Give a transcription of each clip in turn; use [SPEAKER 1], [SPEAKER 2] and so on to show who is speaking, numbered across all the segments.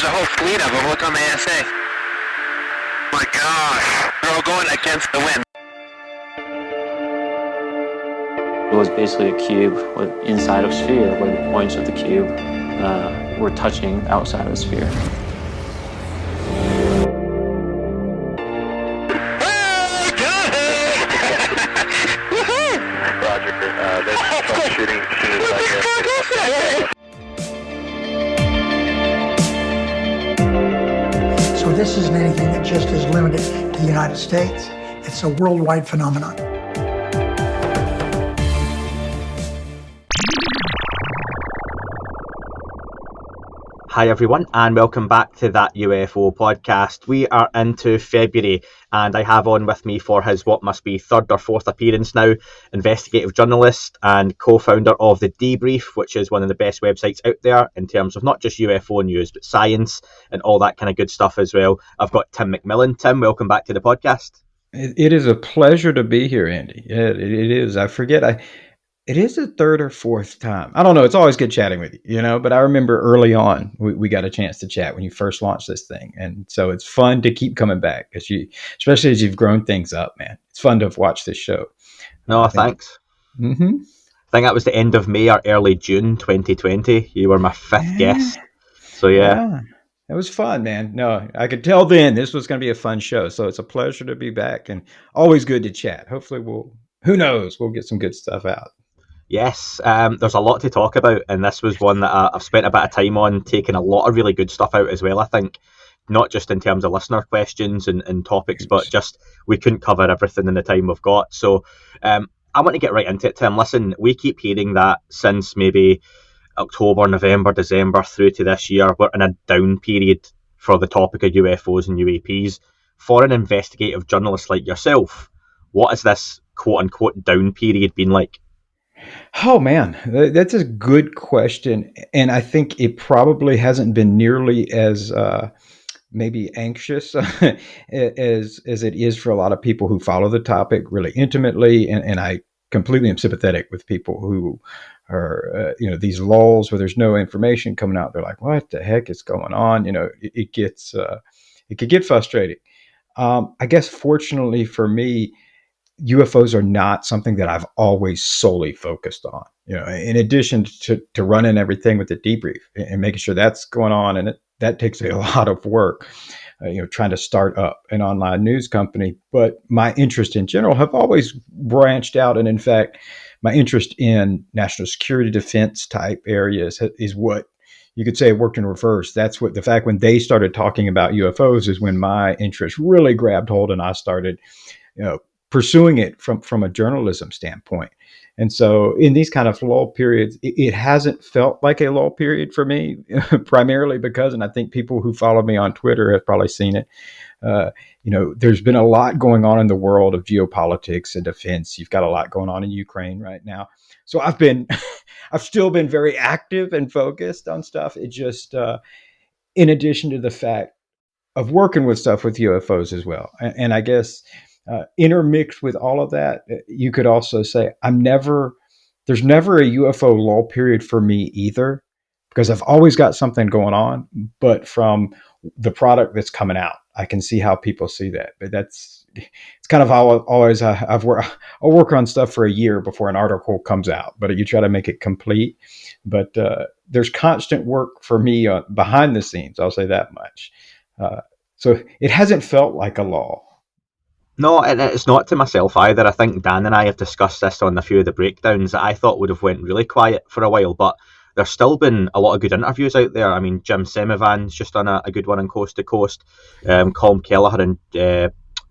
[SPEAKER 1] a whole fleet of them. Look on the ASA. My gosh. They're all going against the wind.
[SPEAKER 2] It was basically a cube with inside of a sphere where the points of the cube were touching outside of the sphere.
[SPEAKER 1] Roger. There's troubleshooting as soon as I
[SPEAKER 3] get. So this isn't anything that just is limited to the United States. It's a worldwide phenomenon.
[SPEAKER 4] Hi everyone, and welcome back to That UFO podcast. We are into February, and I have on with me for his what must be third or fourth appearance now, investigative journalist and co-founder of the Debrief, which is one of the best websites out there in terms of not just UFO news, but science and all that kind of good stuff as well. I've got Tim McMillan. Tim, welcome back to the podcast.
[SPEAKER 5] It is a pleasure to be here, Andy. It is. I forget. It is the third or fourth time. I don't know. It's always good chatting with you, but I remember early on, we got a chance to chat when you first launched this thing. And so it's fun to keep coming back, especially as you've grown things up, man. It's fun to watch this show.
[SPEAKER 4] No, thanks.
[SPEAKER 5] Mm-hmm.
[SPEAKER 4] I think that was the end of May or early June 2020. You were my fifth guest. So, yeah.
[SPEAKER 5] It was fun, man. No, I could tell then this was going to be a fun show. So it's a pleasure to be back and always good to chat. Hopefully who knows, we'll get some good stuff out.
[SPEAKER 4] Yes, there's a lot to talk about, and this was one that I've spent a bit of time on, taking a lot of really good stuff out as well, I think. Not just in terms of listener questions and topics, but just we couldn't cover everything in the time we've got. So I want to get right into it, Tim. Listen, we keep hearing that since maybe October, November, December through to this year, we're in a down period for the topic of UFOs and UAPs. For an investigative journalist like yourself, what has this quote-unquote down period been like?
[SPEAKER 5] Oh, man, that's a good question. And I think it probably hasn't been nearly as maybe anxious as it is for a lot of people who follow the topic really intimately. And I completely am sympathetic with people who are, these lulls where there's no information coming out. They're like, what the heck is going on? It could get frustrating. I guess fortunately for me, UFOs are not something that I've always solely focused on. In addition to running everything with the Debrief and making sure that's going on, and that takes a lot of work. Trying to start up an online news company, but my interest in general have always branched out, and in fact, my interest in national security defense type areas is what you could say worked in reverse. That's what the fact when they started talking about UFOs is when my interest really grabbed hold, and I started, pursuing it from a journalism standpoint. And so in these kind of lull periods, it hasn't felt like a lull period for me, primarily because, and I think people who follow me on Twitter have probably seen it, there's been a lot going on in the world of geopolitics and defense. You've got a lot going on in Ukraine right now. So I've still been very active and focused on stuff. It just, in addition to the fact of working with stuff with UFOs as well. And I guess, intermixed with all of that, you could also say there's never a UFO lull period for me either, because I've always got something going on, but from the product that's coming out, I can see how people see that. But it's kind of how I'll work on stuff for a year before an article comes out, but you try to make it complete. But there's constant work for me behind the scenes. I'll say that much. So it hasn't felt like a lull.
[SPEAKER 4] No, and it's not to myself either. I think Dan and I have discussed this on a few of the breakdowns that I thought would have went really quiet for a while, but there's still been a lot of good interviews out there. I mean, Jim Semivans just done a good one on Coast to Coast. Colm Kelleher and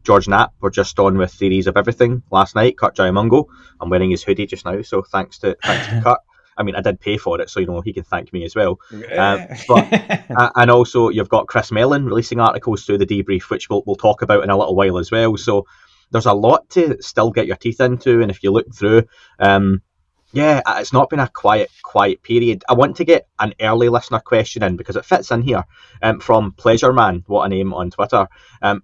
[SPEAKER 4] George Knapp were just on with Theories of Everything last night. Kurt Jaimungo. I'm wearing his hoodie just now, so thanks to Kurt. I mean, I did pay for it, so he can thank me as well. And also, you've got Chris Mellon releasing articles through the Debrief, which we'll talk about in a little while as well. So there's a lot to still get your teeth into, and if you look through, Yeah, it's not been a quiet period. I want to get an early listener question in because it fits in here. From Pleasure Man, what a name on Twitter.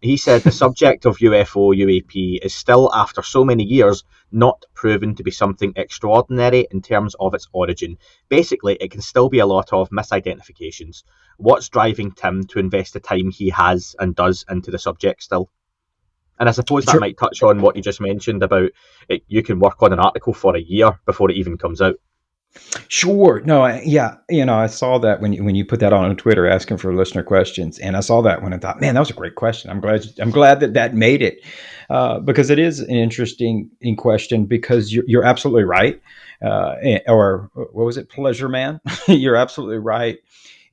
[SPEAKER 4] He said the subject of UFO UAP is still, after so many years, not proven to be something extraordinary in terms of its origin. Basically, it can still be a lot of misidentifications. What's driving Tim to invest the time he has and does into the subject still? And I suppose that
[SPEAKER 5] Sure.
[SPEAKER 4] might touch on what you just mentioned about it. You can work on an article for a year before it even comes out.
[SPEAKER 5] Sure. No, yeah. I saw that when you put that on Twitter asking for listener questions, and I saw that when I thought, man, that was a great question. I'm glad that made it, because it is an interesting in question because you're absolutely right. Or what was it, Pleasure Man? You're absolutely right.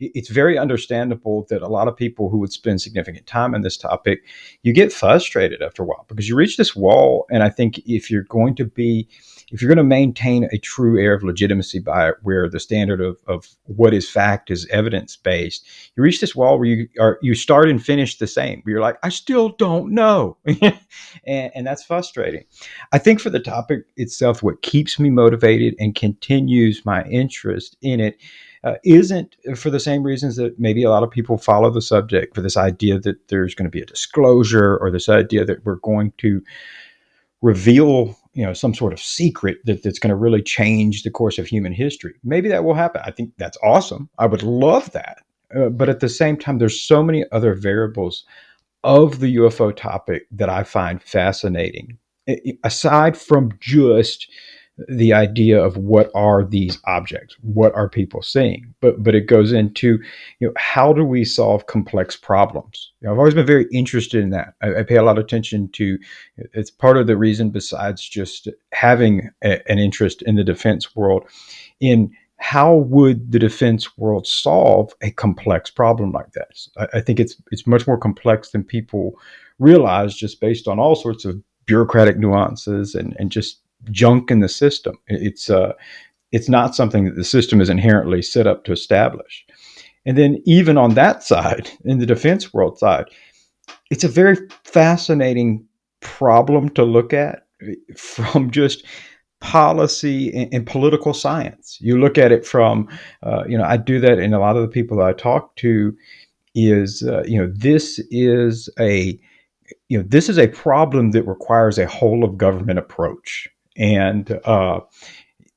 [SPEAKER 5] It's very understandable that a lot of people who would spend significant time on this topic, you get frustrated after a while because you reach this wall. And I think if you're going to maintain a true air of legitimacy by where the standard of what is fact is evidence based, you reach this wall where you start and finish the same. Where you're like, I still don't know, and that's frustrating. I think for the topic itself, what keeps me motivated and continues my interest in it isn't for the same reasons that maybe a lot of people follow the subject, for this idea that there's going to be a disclosure, or this idea that we're going to reveal some sort of secret that's going to really change the course of human history. Maybe that will happen. I think that's awesome. I would love that. But at the same time, there's so many other variables of the UFO topic that I find fascinating, aside from just the idea of what are these objects, what are people seeing, but it goes into how do we solve complex problems. I've always been very interested in that. I pay a lot of attention to. It's part of the reason, besides just having an interest in the defense world, in how would the defense world solve a complex problem like this. I think it's much more complex than people realize, just based on all sorts of bureaucratic nuances and just junk in the system. It's not something that the system is inherently set up to establish. And then even on that side, in the defense world side, it's a very fascinating problem to look at from just policy and political science. You look at it from, I do that, and a lot of the people that I talk to is, this is a problem that requires a whole of government approach. And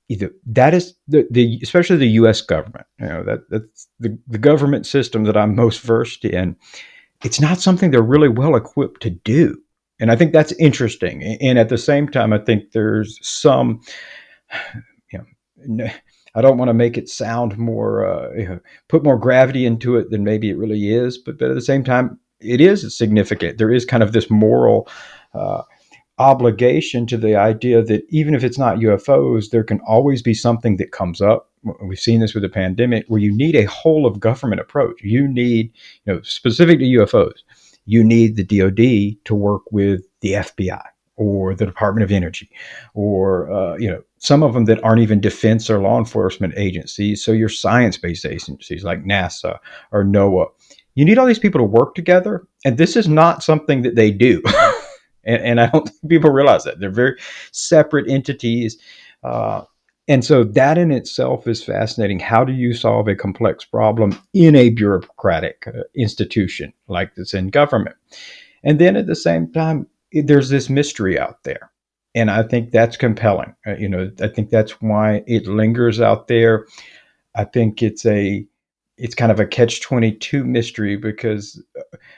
[SPEAKER 5] either that is the especially the U.S. government. That's the government system that I'm most versed in. It's not something they're really well equipped to do, and I think that's interesting. And at the same time, I think there's some, I don't want to make it sound more, put more gravity into it than maybe it really is, but at the same time, it is significant. There is kind of this moral obligation to the idea that even if it's not UFOs, there can always be something that comes up. We've seen this with the pandemic, where you need a whole of government approach. You need, specific to UFOs, you need the DoD to work with the FBI or the Department of Energy, or some of them that aren't even defense or law enforcement agencies. So your science-based agencies like NASA or NOAA, you need all these people to work together, and this is not something that they do. And I don't think people realize that. They're very separate entities. And so that in itself is fascinating. How do you solve a complex problem in a bureaucratic institution like this in government? And then at the same time, there's this mystery out there. And I think that's compelling. I think that's why it lingers out there. I think it's kind of a catch-22 mystery, because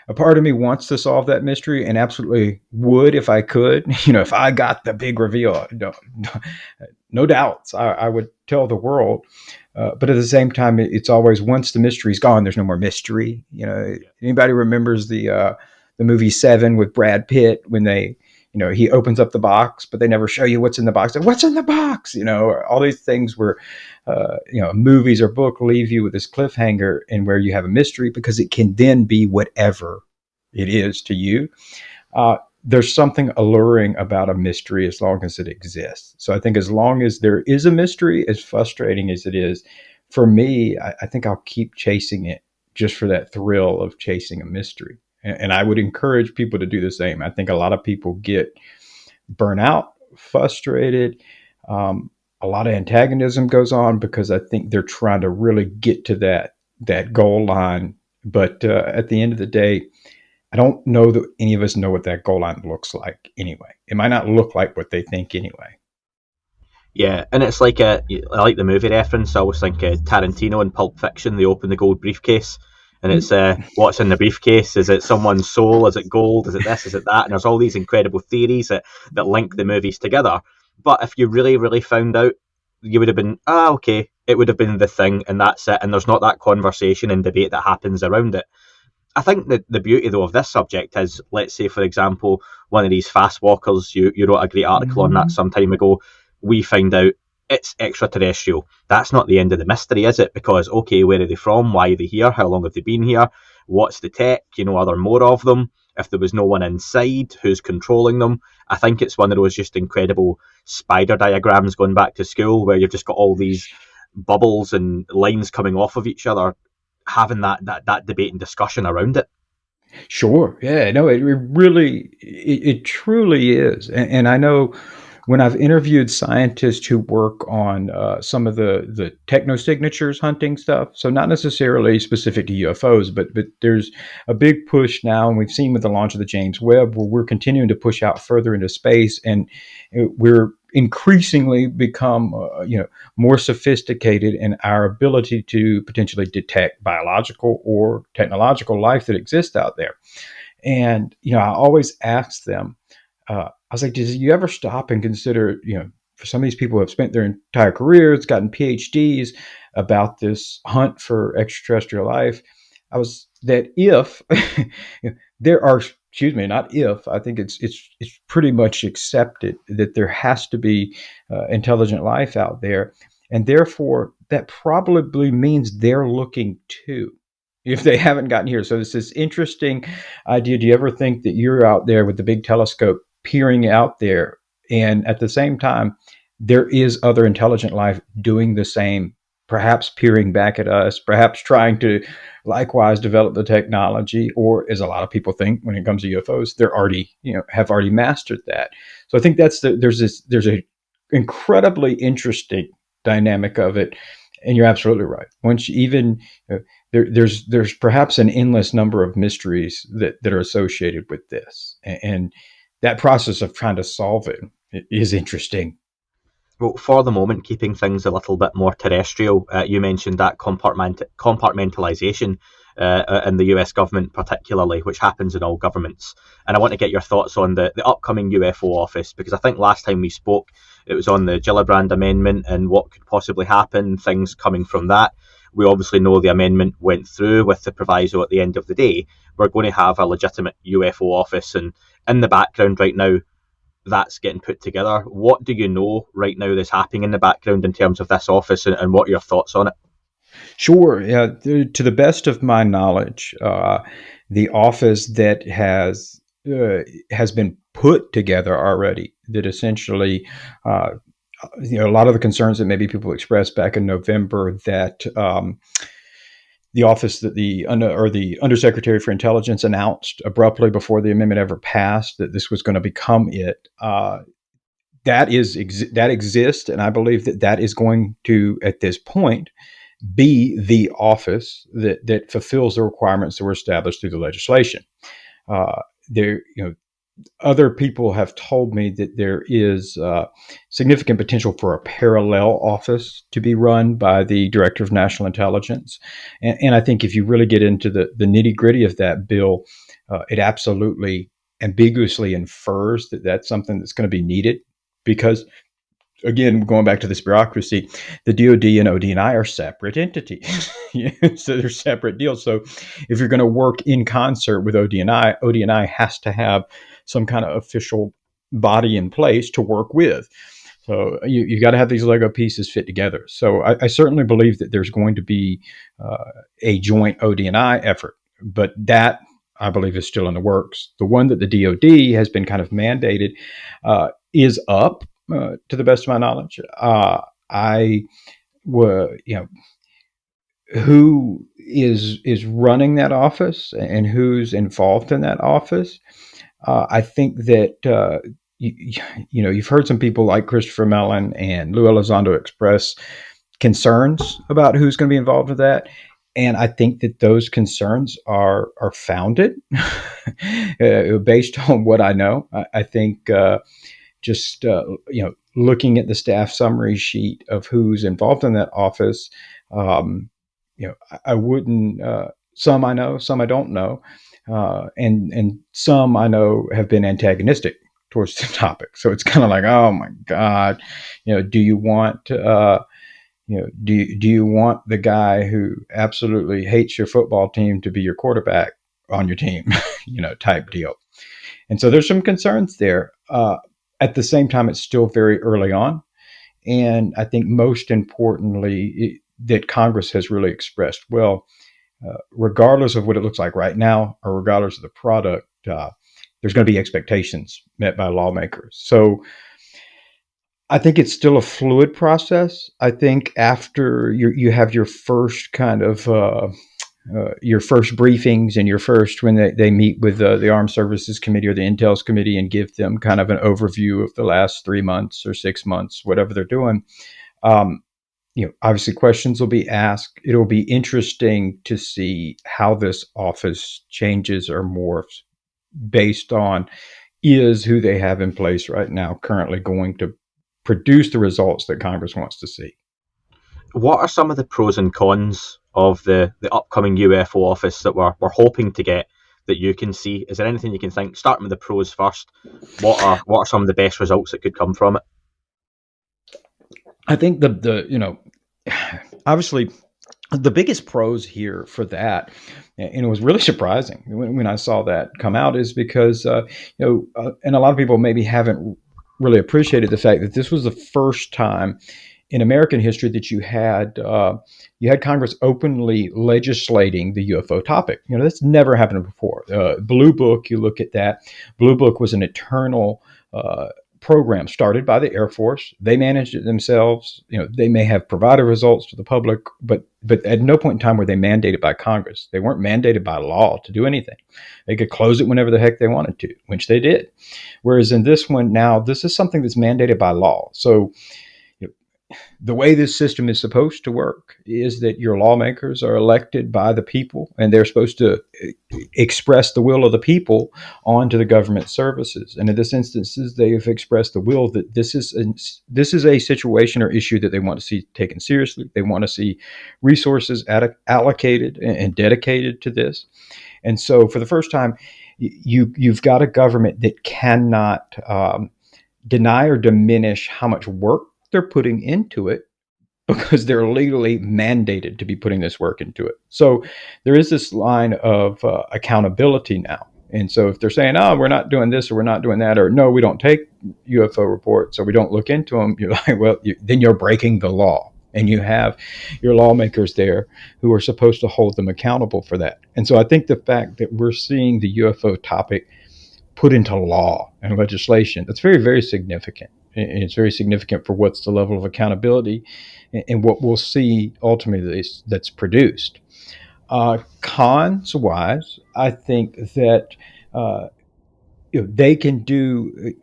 [SPEAKER 5] a part of me wants to solve that mystery, and absolutely would if I could. If I got the big reveal, no doubts, I would tell the world. But at the same time, it's always, once the mystery's gone, there's no more mystery. Anybody remembers the movie Seven with Brad Pitt, when he opens up the box, but they never show you what's in the box. Like, what's in the box? All these things where, movies or book leave you with this cliffhanger, and where you have a mystery, because it can then be whatever it is to you. There's something alluring about a mystery as long as it exists. So I think as long as there is a mystery, as frustrating as it is, for me, I think I'll keep chasing it, just for that thrill of chasing a mystery. And I would encourage people to do the same. I think a lot of people get burnt out, frustrated, a lot of antagonism goes on because I think they're trying to really get to that goal line. But at the end of the day, I don't know that any of us know what that goal line looks like anyway. It might not look like what they think anyway.
[SPEAKER 4] Yeah, and it's like I like the movie reference. I always think Tarantino in Pulp Fiction. They open the gold briefcase, and it's what's in the briefcase? Is it someone's soul? Is it gold? Is it this? Is it that? And there's all these incredible theories that link the movies together. But if you really, really found out, you would have been okay. It would have been the thing, and that's it. And there's not that conversation and debate that happens around it. I think that the beauty though of this subject is, let's say for example, one of these fast walkers. You wrote a great article on that some time ago. We find out it's extraterrestrial. That's not the end of the mystery, is it? Because, okay, where are they from? Why are they here? How long have they been here? What's the tech? Are there more of them? If there was no one inside, who's controlling them? I think it's one of those just incredible spider diagrams going back to school where you've just got all these bubbles and lines coming off of each other, having that debate and discussion around it.
[SPEAKER 5] Sure. Yeah. No, it truly is. And I know when I've interviewed scientists who work on some of the technosignatures hunting stuff, so not necessarily specific to UFOs, but there's a big push now, and we've seen with the launch of the James Webb, where we're continuing to push out further into space, and we're increasingly become more sophisticated in our ability to potentially detect biological or technological life that exists out there. And I always ask them, I was like, did you ever stop and consider, for some of these people who have spent their entire careers, gotten PhDs about this hunt for extraterrestrial life, that if there are, excuse me, not if, I think it's pretty much accepted that there has to be intelligent life out there. And therefore, that probably means they're looking too, if they haven't gotten here. So it's this interesting idea. Do you ever think that you're out there with the big telescope peering out there, and at the same time, there is other intelligent life doing the same, perhaps peering back at us, perhaps trying to likewise develop the technology, or as a lot of people think when it comes to UFOs, they're already, have already mastered that. So I think there's a incredibly interesting dynamic of it. And you're absolutely right. Once you even there's perhaps an endless number of mysteries that are associated with this, and that process of trying to solve it is interesting.
[SPEAKER 4] Well, for the moment, keeping things a little bit more terrestrial, you mentioned that compartmentalization in the US government particularly, which happens in all governments. And I want to get your thoughts on the upcoming UFO office, because I think last time we spoke, it was on the Gillibrand Amendment and what could possibly happen, things coming from that. We obviously know the amendment went through with the proviso at the end of the day. We're going to have a legitimate UFO office, and in the background right now, that's getting put together. What do you know right now that's happening in the background in terms of this office, and what are your thoughts on it?
[SPEAKER 5] Sure. Yeah, to the best of my knowledge, the office that has been put together already, that essentially, a lot of the concerns that maybe people expressed back in November, that the office that the Undersecretary for Intelligence announced abruptly before the amendment ever passed that this was going to become it. That exists, and I believe that is going to, at this point, be the office that fulfills the requirements that were established through the legislation. Other people have told me that there is significant potential for a parallel office to be run by the Director of National Intelligence. And I think if you really get into the nitty gritty of that bill, it absolutely ambiguously infers that that's something that's going to be needed, because, again, going back to this bureaucracy, the DoD and ODNI are separate entities. So they're separate deals. So if you're going to work in concert with ODNI has to have some kind of official body in place to work with. So you got to have these Lego pieces fit together. So I certainly believe that there's going to be a joint ODNI effort, but that, I believe, is still in the works. The one that the DoD has been kind of mandated is up. To the best of my knowledge, who is running that office and who's involved in that office. I think that you've heard some people like Christopher Mellon and Lue Elizondo express concerns about who's going to be involved with that. And I think that those concerns are founded based on what I know. I think just looking at the staff summary sheet of who's involved in that office, I wouldn't. Some I know, some I don't know, and some I know have been antagonistic towards the topic. So it's kind of like, oh my God, do you want? Do you want the guy who absolutely hates your football team to be your quarterback on your team, type deal? And so there's some concerns there. At the same time, it's still very early on. And I think most importantly, that Congress has really expressed, well, regardless of what it looks like right now, or regardless of the product, there's going to be expectations met by lawmakers. So I think it's still a fluid process. I think after you have your first kind of your first briefings and when they meet with the Armed Services Committee or the Intel's Committee and give them kind of an overview of the last 3 months or 6 months, whatever they're doing. Obviously questions will be asked. It'll be interesting to see how this office changes or morphs based on is who they have in place right now currently going to produce the results that Congress wants to see.
[SPEAKER 4] What are some of the pros and cons of the upcoming UFO office that we're hoping to get that you can see? Is there anything you can think, starting with the pros first, what are some of the best results that could come from it?
[SPEAKER 5] I think obviously the biggest pros here for that, and it was really surprising when I saw that come out, is because and a lot of people maybe haven't really appreciated the fact that this was the first time in American history that you had Congress openly legislating the UFO topic. That's never happened before. Blue Book, you look at that. Blue Book was an eternal program started by the Air Force. They managed it themselves. They may have provided results to the public, but at no point in time were they mandated by Congress. They weren't mandated by law to do anything. They could close it whenever the heck they wanted to, which they did. Whereas in this one now, this is something that's mandated by law. So the way this system is supposed to work is that your lawmakers are elected by the people, and they're supposed to express the will of the people onto the government services. And in this instance, they have expressed the will that this is a situation or issue that they want to see taken seriously. They want to see resources allocated and dedicated to this. And so for the first time, you've got a government that cannot deny or diminish how much work they're putting into it, because they're legally mandated to be putting this work into it. So there is this line of accountability now. And so if they're saying, oh, we're not doing this or we're not doing that, or no, we don't take UFO reports or we don't look into them, you're like, well, then you're breaking the law. And you have your lawmakers there who are supposed to hold them accountable for that. And so I think the fact that we're seeing the UFO topic put into law and legislation, that's very, very significant. And it's very significant for what's the level of accountability and what we'll see ultimately that's produced. Cons-wise, I think that they can do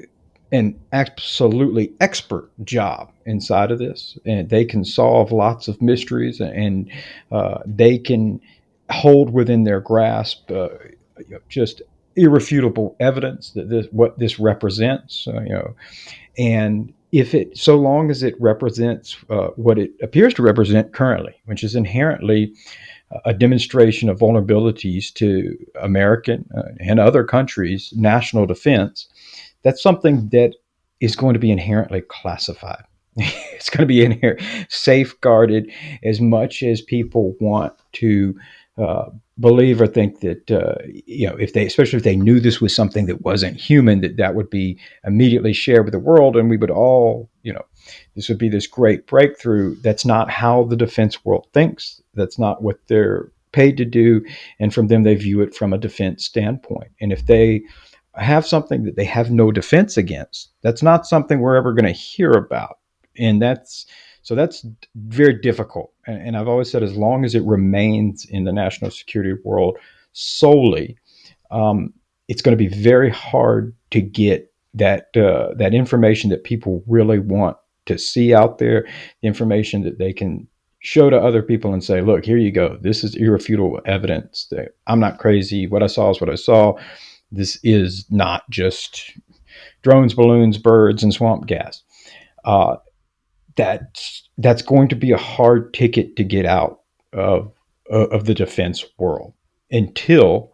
[SPEAKER 5] an absolutely expert job inside of this, and they can solve lots of mysteries, and they can hold within their grasp just irrefutable evidence that what this represents. And so long as it represents what it appears to represent currently, which is inherently a demonstration of vulnerabilities to American and other countries' national defense, that's something that is going to be inherently classified. It's going to be safeguarded as much as people want to believe or think that, especially if they knew this was something that wasn't human, that would be immediately shared with the world, and we would all, this would be this great breakthrough. That's not how the defense world thinks. That's not what they're paid to do. And from them, they view it from a defense standpoint. And if they have something that they have no defense against, that's not something we're ever going to hear about. And that's very difficult. And I've always said, as long as it remains in the national security world solely, it's going to be very hard to get that information that people really want to see out there, the information that they can show to other people and say, look, here you go. This is irrefutable evidence that I'm not crazy. What I saw is what I saw. This is not just drones, balloons, birds, and swamp gas. That's going to be a hard ticket to get out of the defense world until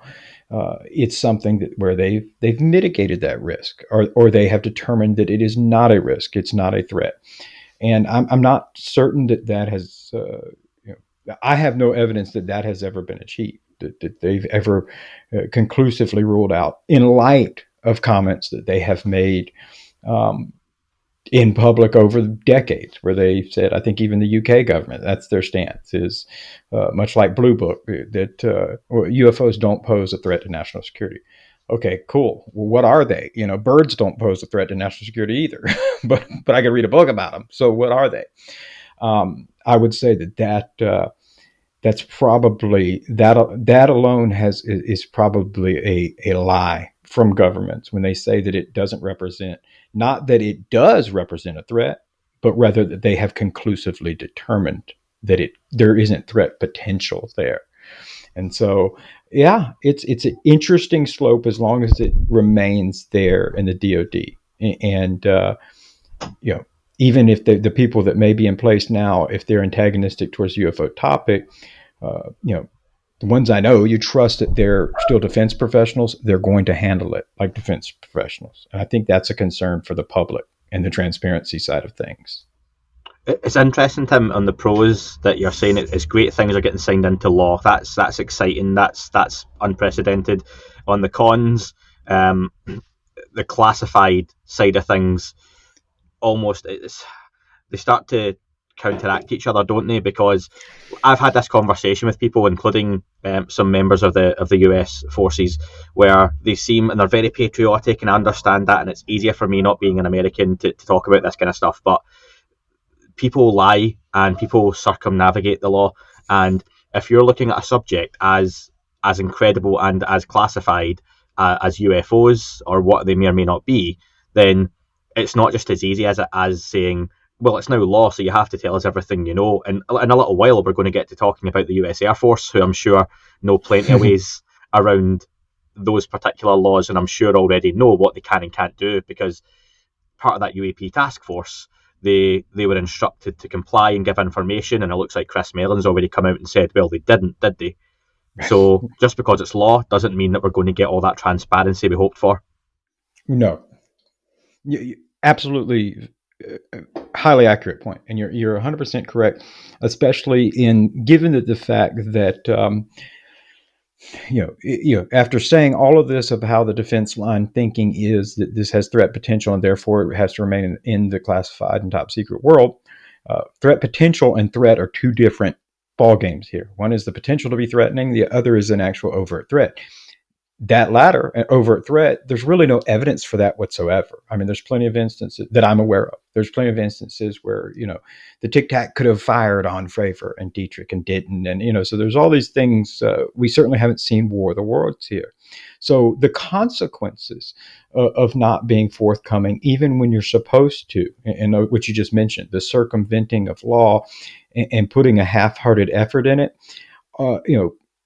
[SPEAKER 5] it's something where they've mitigated that risk, or they have determined that it is not a risk, it's not a threat. And I'm not certain that has. I have no evidence that has ever been achieved, that they've ever conclusively ruled out, in light of comments that they have made in public over decades, where they said, I think even the UK government, that's their stance, is much like Blue Book, that UFOs don't pose a threat to national security. Okay, cool. Well, what are they? Birds don't pose a threat to national security either, but I could read a book about them. So what are they? I would say that's probably that alone is probably a lie from governments when they say that it doesn't represent, not that it does represent a threat, but rather that they have conclusively determined that there isn't threat potential there. And so, yeah, it's an interesting slope as long as it remains there in the DoD. And even if the people that may be in place now, if they're antagonistic towards the UFO topic, the ones I know, you trust that they're still defense professionals. They're going to handle it like defense professionals. And I think that's a concern for the public and the transparency side of things.
[SPEAKER 4] It's interesting, Tim, on the pros that you're saying it's great things are getting signed into law. That's exciting. That's unprecedented. On the cons, the classified side of things, almost they start to counteract each other, don't they? Because I've had this conversation with people, including some members of the US forces, where they seem, and they're very patriotic, and I understand that, and it's easier for me not being an American to talk about this kind of stuff, but people lie and people circumnavigate the law. And if you're looking at a subject as incredible and as classified as UFOs, or what they may or may not be, then it's not just as easy as saying, well, it's now law, so you have to tell us everything you know. And in a little while, we're going to get to talking about the US Air Force, who I'm sure know plenty of ways around those particular laws, and I'm sure already know what they can and can't do, because part of that UAP task force, they were instructed to comply and give information, and it looks like Chris Mellon's already come out and said, well, they didn't, did they? So just because it's law doesn't mean that we're going to get all that transparency we hoped for.
[SPEAKER 5] No. Absolutely highly accurate point, and you're 100% correct, especially given the fact that after saying all of this of how the defense line thinking is that this has threat potential and therefore it has to remain in the classified and top secret world, threat potential and threat are two different ball games here. One is the potential to be threatening, the other is an actual overt threat. That latter, an overt threat, there's really no evidence for that whatsoever. I mean, there's plenty of instances that I'm aware of. There's plenty of instances where, the Tic Tac could have fired on Fravor and Dietrich and didn't. And, so there's all these things. We certainly haven't seen War of the Worlds here. So the consequences of not being forthcoming, even when you're supposed to, and what you just mentioned, the circumventing of law and putting a half-hearted effort in it,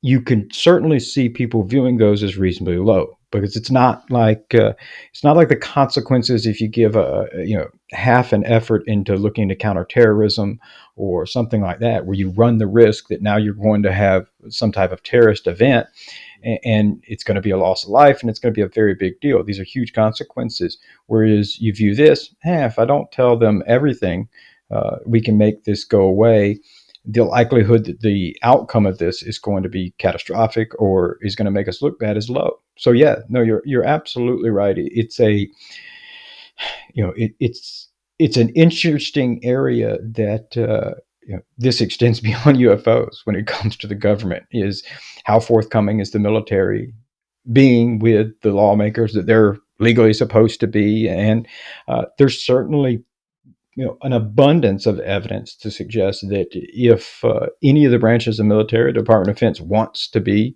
[SPEAKER 5] you can certainly see people viewing those as reasonably low, because it's not like the consequences if you give half an effort into looking to counterterrorism or something like that, where you run the risk that now you're going to have some type of terrorist event and it's going to be a loss of life and it's going to be a very big deal. These are huge consequences. Whereas you view this, if I don't tell them everything, we can make this go away. The likelihood that the outcome of this is going to be catastrophic or is going to make us look bad is low. So you're absolutely right. It's it's an interesting area that this extends beyond UFOs when it comes to the government. Is how forthcoming is the military being with the lawmakers that they're legally supposed to be, and there's certainly an abundance of evidence to suggest that if any of the branches of the military, the Department of Defense wants to be,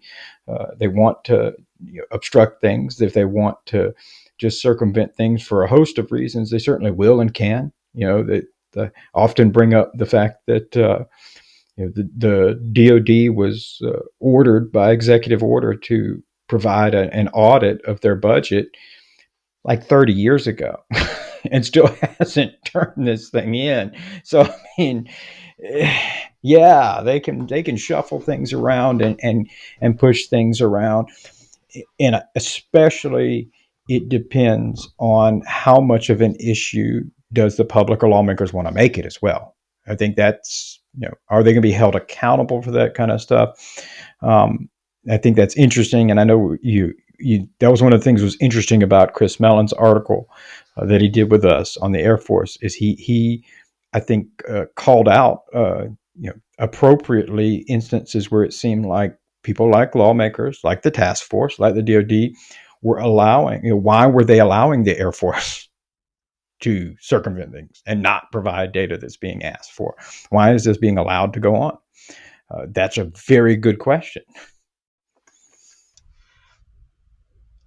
[SPEAKER 5] they want to obstruct things, if they want to just circumvent things for a host of reasons. They certainly will and can. They often bring up the fact that the DoD was ordered by executive order to provide an audit of their budget like 30 years ago and still hasn't turned this thing in. So, I mean, yeah, they can shuffle things around and push things around. And especially it depends on how much of an issue does the public or lawmakers want to make it as well. I think that's, are they going to be held accountable for that kind of stuff? I think that's interesting. And I know that was one of the things that was interesting about Chris Mellon's article that he did with us on the Air Force is he I think, called out, appropriately instances where it seemed like people like lawmakers, like the task force, like the DoD, were allowing, why were they allowing the Air Force to circumvent things and not provide data that's being asked for? Why is this being allowed to go on? That's a very good question.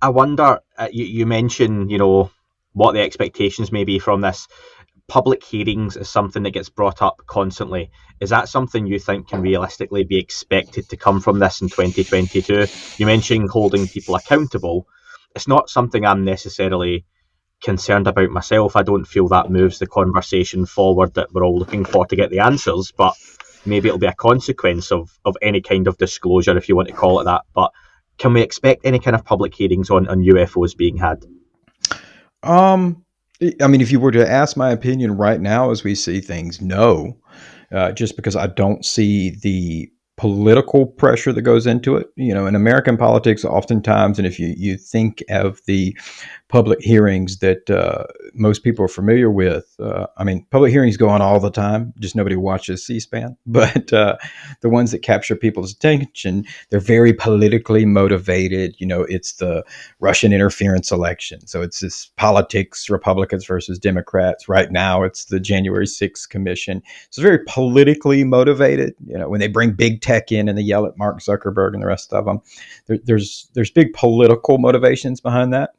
[SPEAKER 4] I wonder, you mentioned, what the expectations may be from this. Public hearings is something that gets brought up constantly. Is that something you think can realistically be expected to come from this in 2022? You mentioned holding people accountable. It's not something I'm necessarily concerned about myself. I don't feel that moves the conversation forward that we're all looking for to get the answers, but maybe it'll be a consequence of any kind of disclosure, if you want to call it that. But can we expect any kind of public hearings on UFOs being had?
[SPEAKER 5] I mean, if you were to ask my opinion right now as we see things, no, just because I don't see the political pressure that goes into it. In American politics, oftentimes, and if you think of the public hearings that most people are familiar with, public hearings go on all the time, just nobody watches C-SPAN. But the ones that capture people's attention, they're very politically motivated. It's the Russian interference election. So it's this politics, Republicans versus Democrats. Right now, it's the January 6th commission. So it's very politically motivated. When they bring big tech in and they yell at Mark Zuckerberg and the rest of them, there's big political motivations behind that.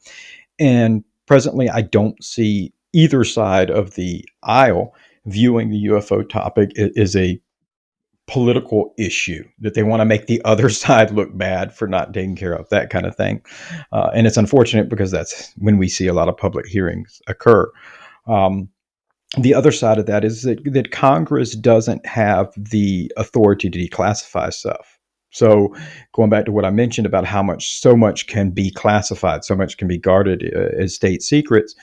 [SPEAKER 5] And presently, I don't see either side of the aisle viewing the UFO topic as a political issue, that they want to make the other side look bad for not taking care of, that kind of thing. And it's unfortunate because that's when we see a lot of public hearings occur. The other side of that is that Congress doesn't have the authority to declassify stuff. So going back to what I mentioned about how so much can be classified, so much can be guarded as state secrets,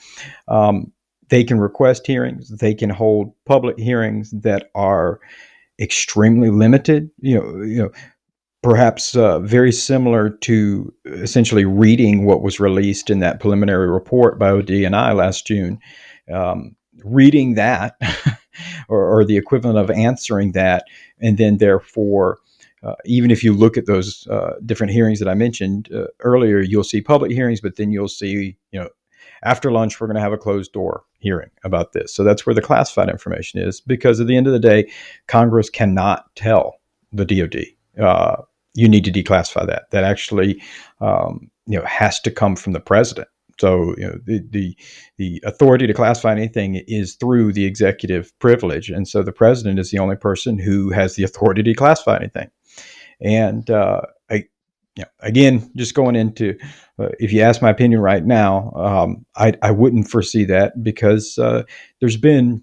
[SPEAKER 5] they can request hearings. They can hold public hearings that are extremely limited, perhaps very similar to essentially reading what was released in that preliminary report by ODNI last June. Reading that or the equivalent of answering that, and then therefore even if you look at those different hearings that I mentioned earlier, you'll see public hearings, but then you'll see, after lunch, we're going to have a closed door hearing about this. So that's where the classified information is, because at the end of the day, Congress cannot tell the DoD, you need to declassify that. That actually, has to come from the president. So, the authority to classify anything is through the executive privilege. And so the president is the only person who has the authority to declassify anything. And again, just going into, if you ask my opinion right now, I wouldn't foresee that, because there's been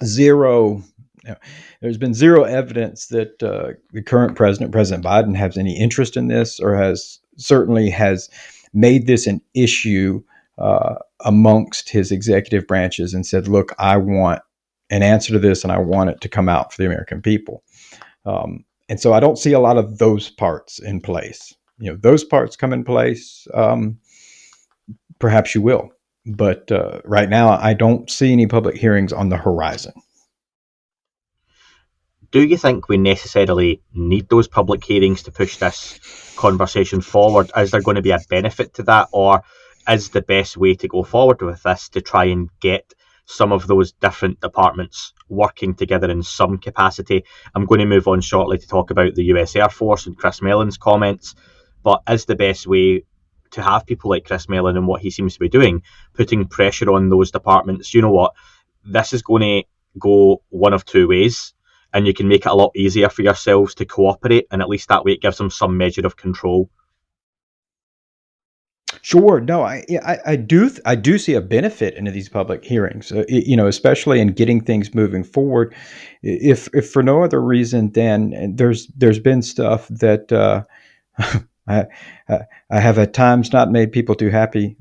[SPEAKER 5] zero evidence that the current President Biden, has any interest in this, or certainly has made this an issue amongst his executive branches and said, look, I want an answer to this and I want it to come out for the American people. And so I don't see a lot of those parts in place. Those parts come in place, perhaps you will. But right now, I don't see any public hearings on the horizon.
[SPEAKER 4] Do you think we necessarily need those public hearings to push this conversation forward? Is there going to be a benefit to that, or is the best way to go forward with this to try and get some of those different departments working together in some capacity? I'm going to move on shortly to talk about the US Air Force and Chris Mellon's comments, but is the best way to have people like Chris Mellon and what he seems to be doing, putting pressure on those departments. You know what? This is going to go one of two ways, and you can make it a lot easier for yourselves to cooperate, and at least that way it gives them some measure of control.
[SPEAKER 5] Sure. No, I do see a benefit into these public hearings, especially in getting things moving forward. If for no other reason than there's been stuff that I I have at times not made people too happy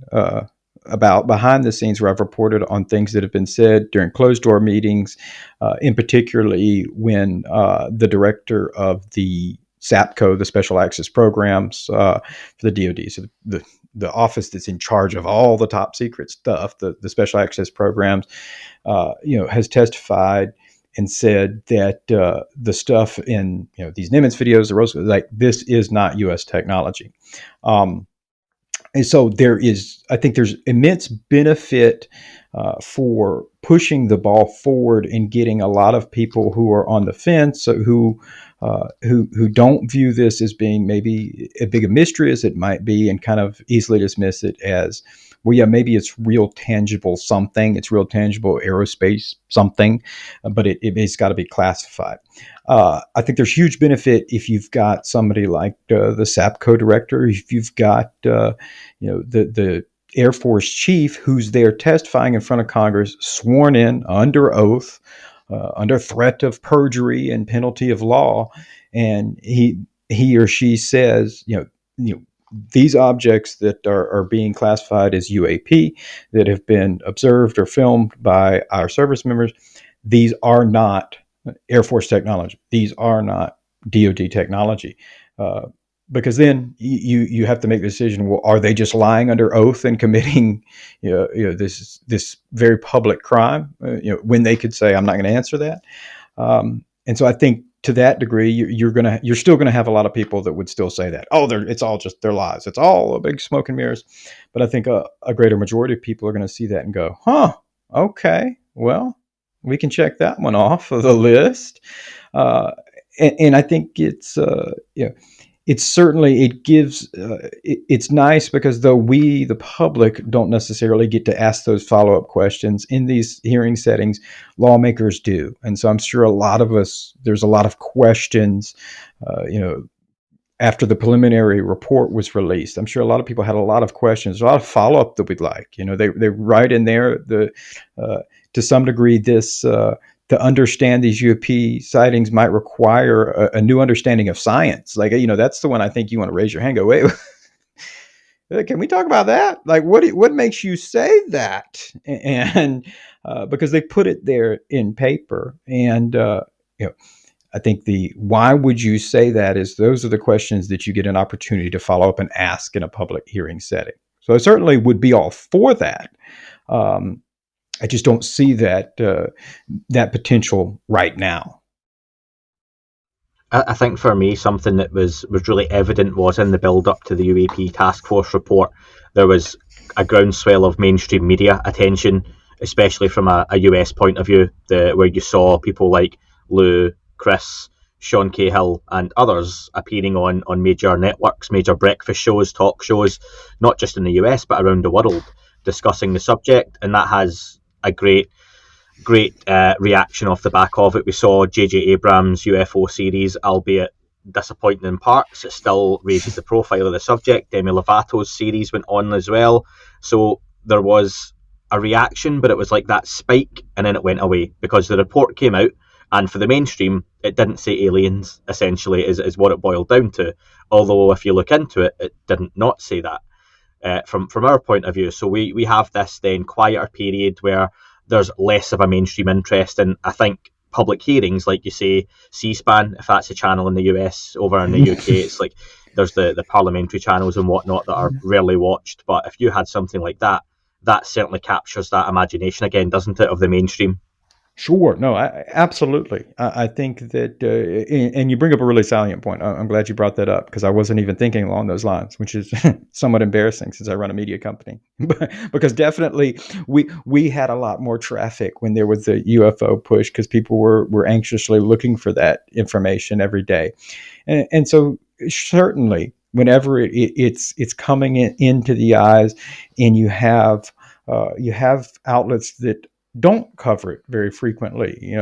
[SPEAKER 5] about behind the scenes, where I've reported on things that have been said during closed door meetings, in particularly when the director of the SAPCO, the Special Access Programs for the DoD, so the office that's in charge of all the top secret stuff, the Special Access Programs, has testified and said that the stuff in these Nimitz videos, the Rose, like, this is not U.S. technology. And so I think there's immense benefit for pushing the ball forward and getting a lot of people who are on the fence, who don't view this as being maybe as big a mystery as it might be, and kind of easily dismiss it as, well, yeah, maybe it's real tangible something. It's real tangible aerospace something, but it's got to be classified. I think there's huge benefit if you've got somebody like the SAPCO director, if you've got the Air Force chief who's there testifying in front of Congress, sworn in under oath, under threat of perjury and penalty of law, and he or she says, these objects that are being classified as UAP, that have been observed or filmed by our service members, these are not Air Force technology. These are not DoD technology. Because then you have to make the decision, well, are they just lying under oath and committing this very public crime, when they could say, I'm not going to answer that. And so I think to that degree, you're still gonna have a lot of people that would still say that, it's all just their lies. It's all a big smoke and mirrors. But I think a greater majority of people are going to see that and go, okay, well, we can check that one off of the list. And I think it's certainly, it gives, it's nice because though we, the public, don't necessarily get to ask those follow-up questions in these hearing settings, lawmakers do. And so I'm sure a lot of us, there's a lot of questions, after the preliminary report was released. I'm sure a lot of people had a lot of questions, a lot of follow-up that we'd like. They write in there, to some degree, this, to understand these UAP sightings might require a new understanding of science. Like, that's the one I think you want to raise your hand, go, wait, can we talk about that? Like, what makes you say that? And because they put it there in paper. And, I think why would you say that is, those are the questions that you get an opportunity to follow up and ask in a public hearing setting. So I certainly would be all for that. I just don't see that potential right now.
[SPEAKER 4] I think for me, something that was really evident was in the build-up to the UAP Task Force report, there was a groundswell of mainstream media attention, especially from a US point of view, where you saw people like Lue, Chris, Sean Cahill, and others appearing on major networks, major breakfast shows, talk shows, not just in the US, but around the world, discussing the subject. And that has a great reaction off the back of it. We saw J.J. Abrams' UFO series, albeit disappointing in parts. It still raises the profile of the subject. Demi Lovato's series went on as well. So there was a reaction, but it was like that spike, and then it went away because the report came out, and for the mainstream, it didn't say aliens, essentially, is what it boiled down to. Although if you look into it, it didn't not say that from our point of view. So we have this then quieter period where there's less of a mainstream interest, and I think public hearings, like you say, C-SPAN, if that's a channel in the US, over in the UK, it's like there's the parliamentary channels and whatnot that are rarely watched. But if you had something like that, that certainly captures that imagination again, doesn't it, of the mainstream?
[SPEAKER 5] Sure. No, absolutely. I think that, and you bring up a really salient point. I'm glad you brought that up, because I wasn't even thinking along those lines, which is somewhat embarrassing since I run a media company. Because definitely we had a lot more traffic when there was the UFO push, because people were anxiously looking for that information every day. And so certainly whenever it's coming into the eyes, and you have outlets that don't cover it very frequently.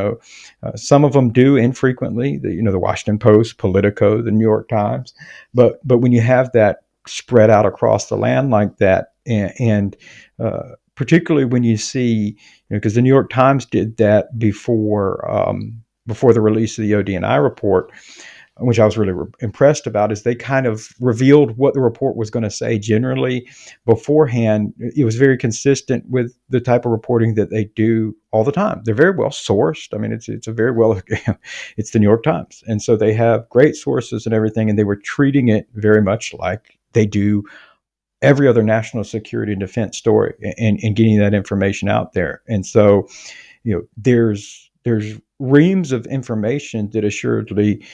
[SPEAKER 5] Some of them do infrequently. The Washington Post, Politico, the New York Times, but when you have that spread out across the land like that, and particularly when you see, because the New York Times did that before the release of the ODNI report, which I was really impressed about, is they kind of revealed what the report was going to say generally beforehand. It was very consistent with the type of reporting that they do all the time. They're very well sourced. I mean, it's a very well, it's the New York Times. And so they have great sources and everything, and they were treating it very much like they do every other national security and defense story, and getting that information out there. And so, there's reams of information that assuredly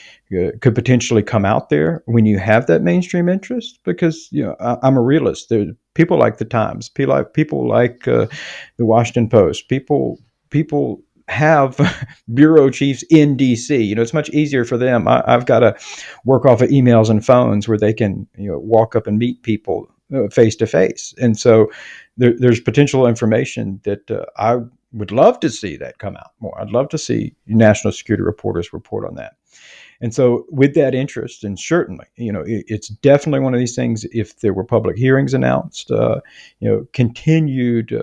[SPEAKER 5] could potentially come out there when you have that mainstream interest, because I'm a realist. There people like the Times, people like the Washington Post, people have bureau chiefs in DC. It's much easier for them. I've got to work off of emails and phones where they can walk up and meet people face to face. And so there's potential information that I would love to see that come out more. I'd love to see national security reporters report on that. And so with that interest, and certainly, it's definitely one of these things, if there were public hearings announced, continued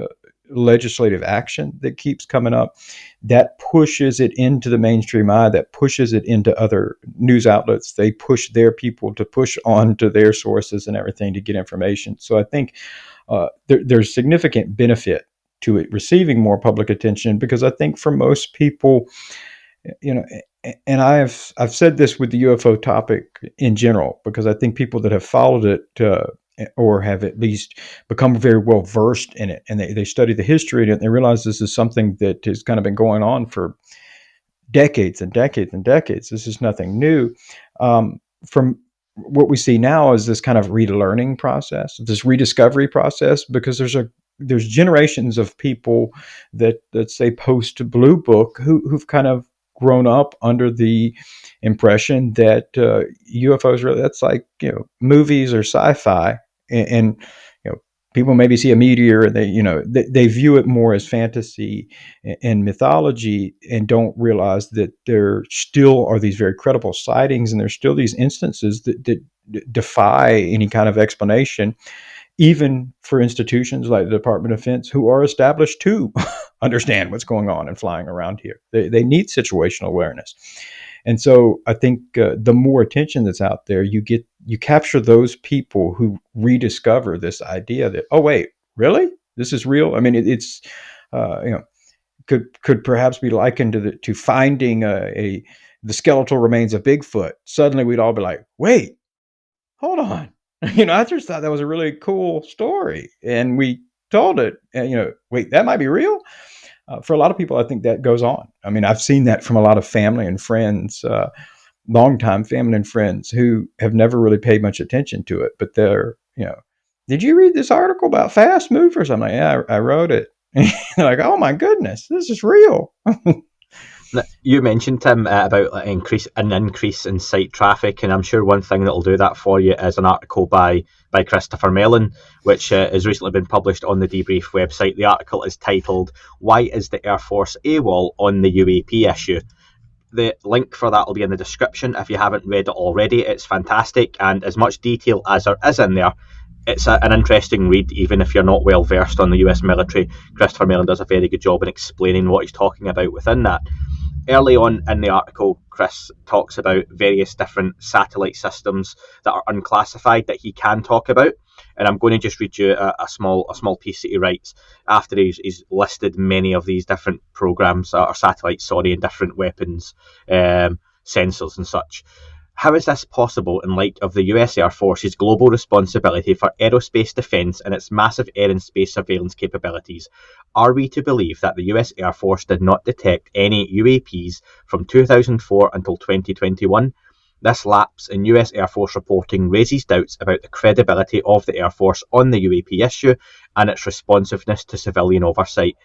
[SPEAKER 5] legislative action that keeps coming up, that pushes it into the mainstream eye, that pushes it into other news outlets. They push their people to push on to their sources and everything to get information. So I think there's significant benefit to it receiving more public attention, because I think for most people, and I've said this with the UFO topic in general, because I think people that have followed it or have at least become very well versed in it, and they study the history in it, and they realize this is something that has kind of been going on for decades and decades and decades. This is nothing new. From what we see now is this kind of relearning process, this rediscovery process, because there's generations of people that say post Blue Book who've kind of grown up under the impression that UFOs really, that's like movies or sci-fi, and people maybe see a meteor and they view it more as fantasy and mythology, and don't realize that there still are these very credible sightings, and there's still these instances that defy any kind of explanation, even for institutions like the Department of Defense, who are established to understand what's going on and flying around here. They need situational awareness. And so I think the more attention that's out there, you capture those people who rediscover this idea that, oh, wait, really? This is real? I mean, it's could perhaps be likened to finding the skeletal remains of Bigfoot. Suddenly we'd all be like, wait, hold on. I just thought that was a really cool story, and we told it, and, wait, that might be real? For a lot of people, I think that goes on. I mean, I've seen that from a lot of family and friends, longtime family and friends who have never really paid much attention to it, but they're, did you read this article about fast movers? I'm like, yeah, I wrote it. And they're like, oh my goodness, this is real.
[SPEAKER 4] You mentioned, Tim, about an increase in site traffic, and I'm sure one thing that will do that for you is an article by Christopher Mellon, which has recently been published on the Debrief website. The article is titled, "Why is the Air Force AWOL on the UAP issue?" The link for that will be in the description if you haven't read it already. It's fantastic, and as much detail as there is in there, it's an interesting read, even if you're not well versed on the US military. Christopher Mellon does a very good job in explaining what he's talking about within that. Early on in the article, Chris talks about various different satellite systems that are unclassified that he can talk about, and I'm going to just read you a small piece that he writes after he's listed many of these different programs or satellites, and different weapons, sensors and such. How is this possible in light of the US Air Force's global responsibility for aerospace defence and its massive air and space surveillance capabilities? Are we to believe that the US Air Force did not detect any UAPs from 2004 until 2021? This lapse in US Air Force reporting raises doubts about the credibility of the Air Force on the UAP issue and its responsiveness to civilian oversight.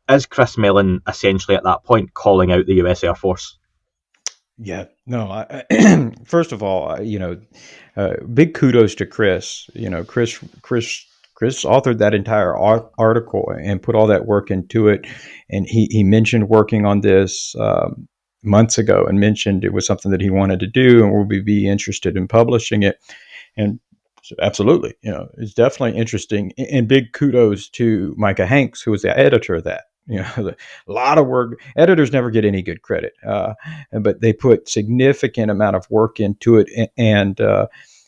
[SPEAKER 4] Is Chris Mellon essentially at that point calling out the US Air Force?
[SPEAKER 5] Yeah, no. First of all, big kudos to Chris. Chris authored that entire article and put all that work into it. And he mentioned working on this months ago, and mentioned it was something that he wanted to do, and would be interested in publishing it. And so absolutely, it's definitely interesting. And big kudos to Micah Hanks, who was the editor of that. A lot of work. Editors never get any good credit, but they put significant amount of work into it. And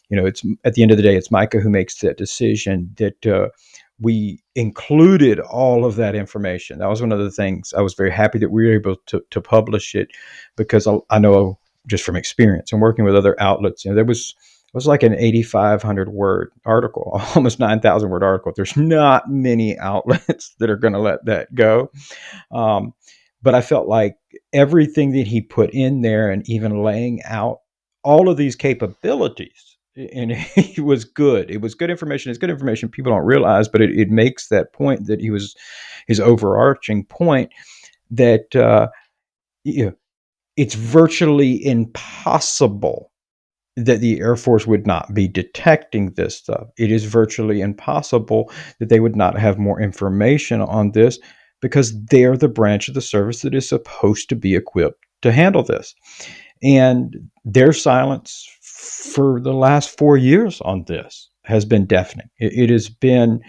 [SPEAKER 5] it's at the end of the day, it's Micah who makes that decision that we included all of that information. That was one of the things I was very happy that we were able to publish it, because I know just from experience and working with other outlets, there was like an 8,500 word article, almost 9,000 word article. There's not many outlets that are going to let that go. But I felt like everything that he put in there, and even laying out all of these capabilities, and it was good. It was good information. It's good information people don't realize, but it makes that point that his overarching point that it's virtually impossible that the Air Force would not be detecting this stuff. It is virtually impossible that they would not have more information on this, because they're the branch of the service that is supposed to be equipped to handle this. And their silence for the last 4 years on this has been deafening. It has been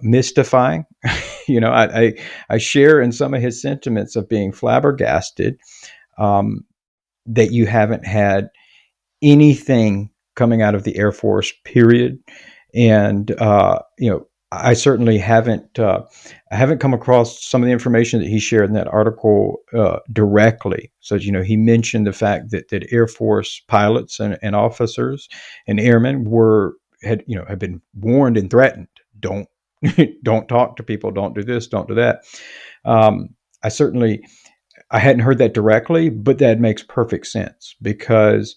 [SPEAKER 5] mystifying. I share in some of his sentiments of being flabbergasted that you haven't had anything coming out of the Air Force, period. And I certainly haven't come across some of the information that he shared in that article directly. So he mentioned the fact that Air Force pilots and officers and airmen had been warned and threatened. Don't don't talk to people. Don't do this. Don't do that. I hadn't heard that directly, but that makes perfect sense, because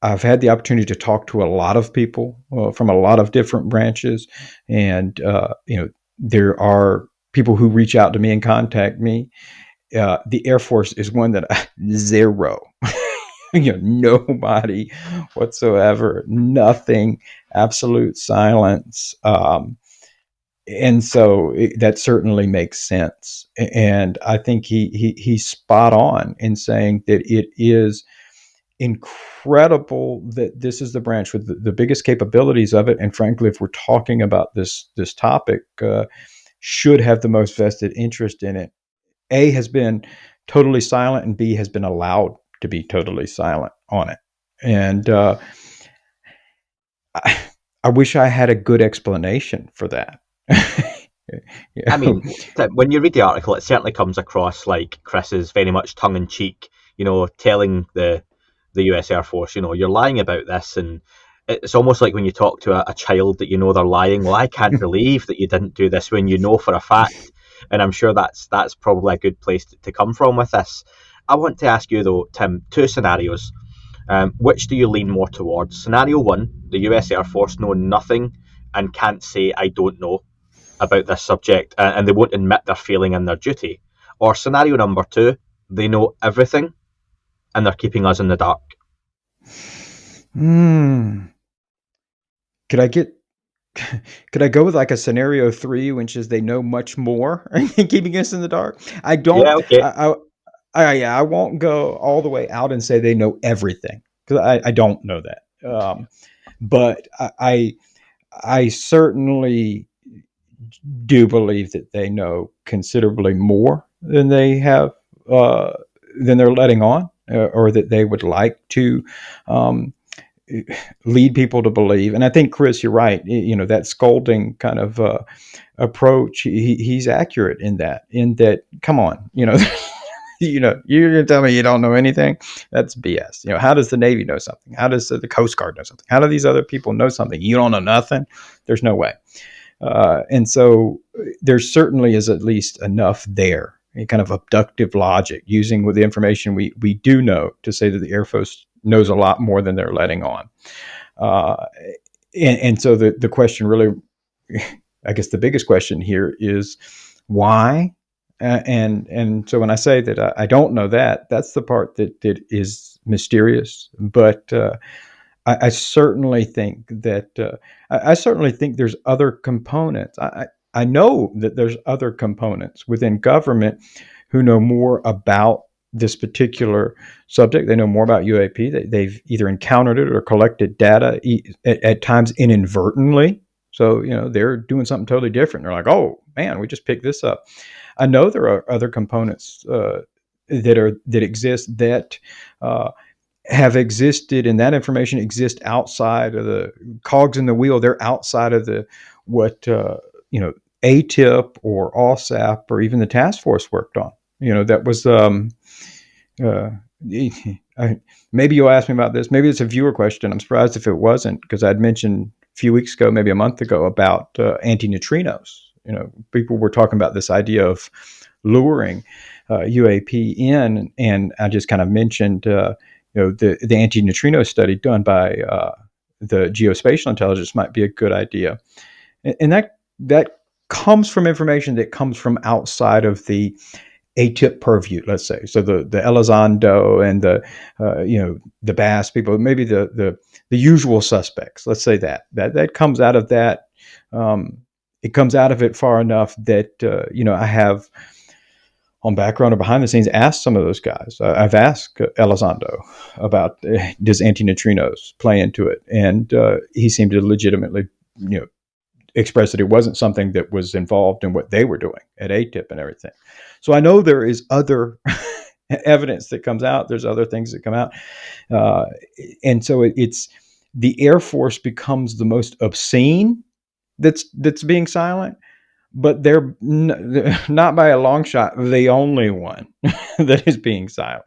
[SPEAKER 5] I've had the opportunity to talk to a lot of people from a lot of different branches, and there are people who reach out to me and contact me. The Air Force is one that zero, nobody whatsoever, nothing, absolute silence. And so that certainly makes sense. And I think he's spot on in saying that it is incredible that this is the branch with the biggest capabilities of it. And frankly, if we're talking about this topic, should have the most vested interest in it. A, has been totally silent, and B, has been allowed to be totally silent on it. And I wish I had a good explanation for that.
[SPEAKER 4] I mean, when you read the article, it certainly comes across like Chris is very much tongue in cheek, telling the US Air Force, you're lying about this. And it's almost like when you talk to a child that they're lying. Well, I can't believe that you didn't do this when you know for a fact. And I'm sure that's probably a good place to come from with this. I want to ask you, though, Tim, two scenarios. Which do you lean more towards? Scenario one, the US Air Force know nothing and can't say, I don't know about this subject, and they won't admit they're failing in their duty. Or scenario number two, they know everything and they're keeping us in the dark.
[SPEAKER 5] Could I go with like a scenario 3, which is they know much more and keeping us in the dark? I don't.
[SPEAKER 4] Yeah, okay.
[SPEAKER 5] I won't go all the way out and say they know everything, because I don't know that. But I certainly do believe that they know considerably more than they have than they're letting on, or that they would like to lead people to believe. And I think, Chris, you're right. That scolding kind of approach, he's accurate in that. Come on, you're gonna tell me you don't know anything? That's BS. How does the Navy know something? How does the Coast Guard know something? How do these other people know something? You don't know nothing? There's no way. And so there certainly is at least enough there, a kind of abductive logic, using with the information we do know, to say that the Air Force knows a lot more than they're letting on. And so the question really, I guess the biggest question here is why? And so when I say that I don't know that, that's the part that is mysterious. But I certainly think that I certainly think there's other components. I know that there's other components within government who know more about this particular subject. They know more about UAP. They've either encountered it or collected data at times inadvertently. So, they're doing something totally different. They're like, oh man, we just picked this up. I know there are other components that exist that have existed, and that information exists outside of the cogs in the wheel. They're outside of the what ATIP or ALSAP or even the task force worked on. That was maybe you'll ask me about this. Maybe it's a viewer question. I'm surprised if it wasn't, because I'd mentioned a few weeks ago, maybe a month ago, about anti-neutrinos. People were talking about this idea of luring UAP in, and I just kind of mentioned the anti-neutrino study done by the geospatial intelligence might be a good idea, and that comes from information that comes from outside of the ATIP purview, let's say. So the Elizondo and the Bass people, maybe the usual suspects. Let's say that comes out of that. It comes out of it far enough that I have on background or behind the scenes asked some of those guys. I've asked Elizondo about does anti-neutrinos play into it, and he seemed to legitimately express that it wasn't something that was involved in what they were doing at ATIP and everything. So I know there is other evidence that comes out. There's other things that come out. And so it's the Air Force becomes the most obscene that's being silent, but they're not by a long shot the only one that is being silent.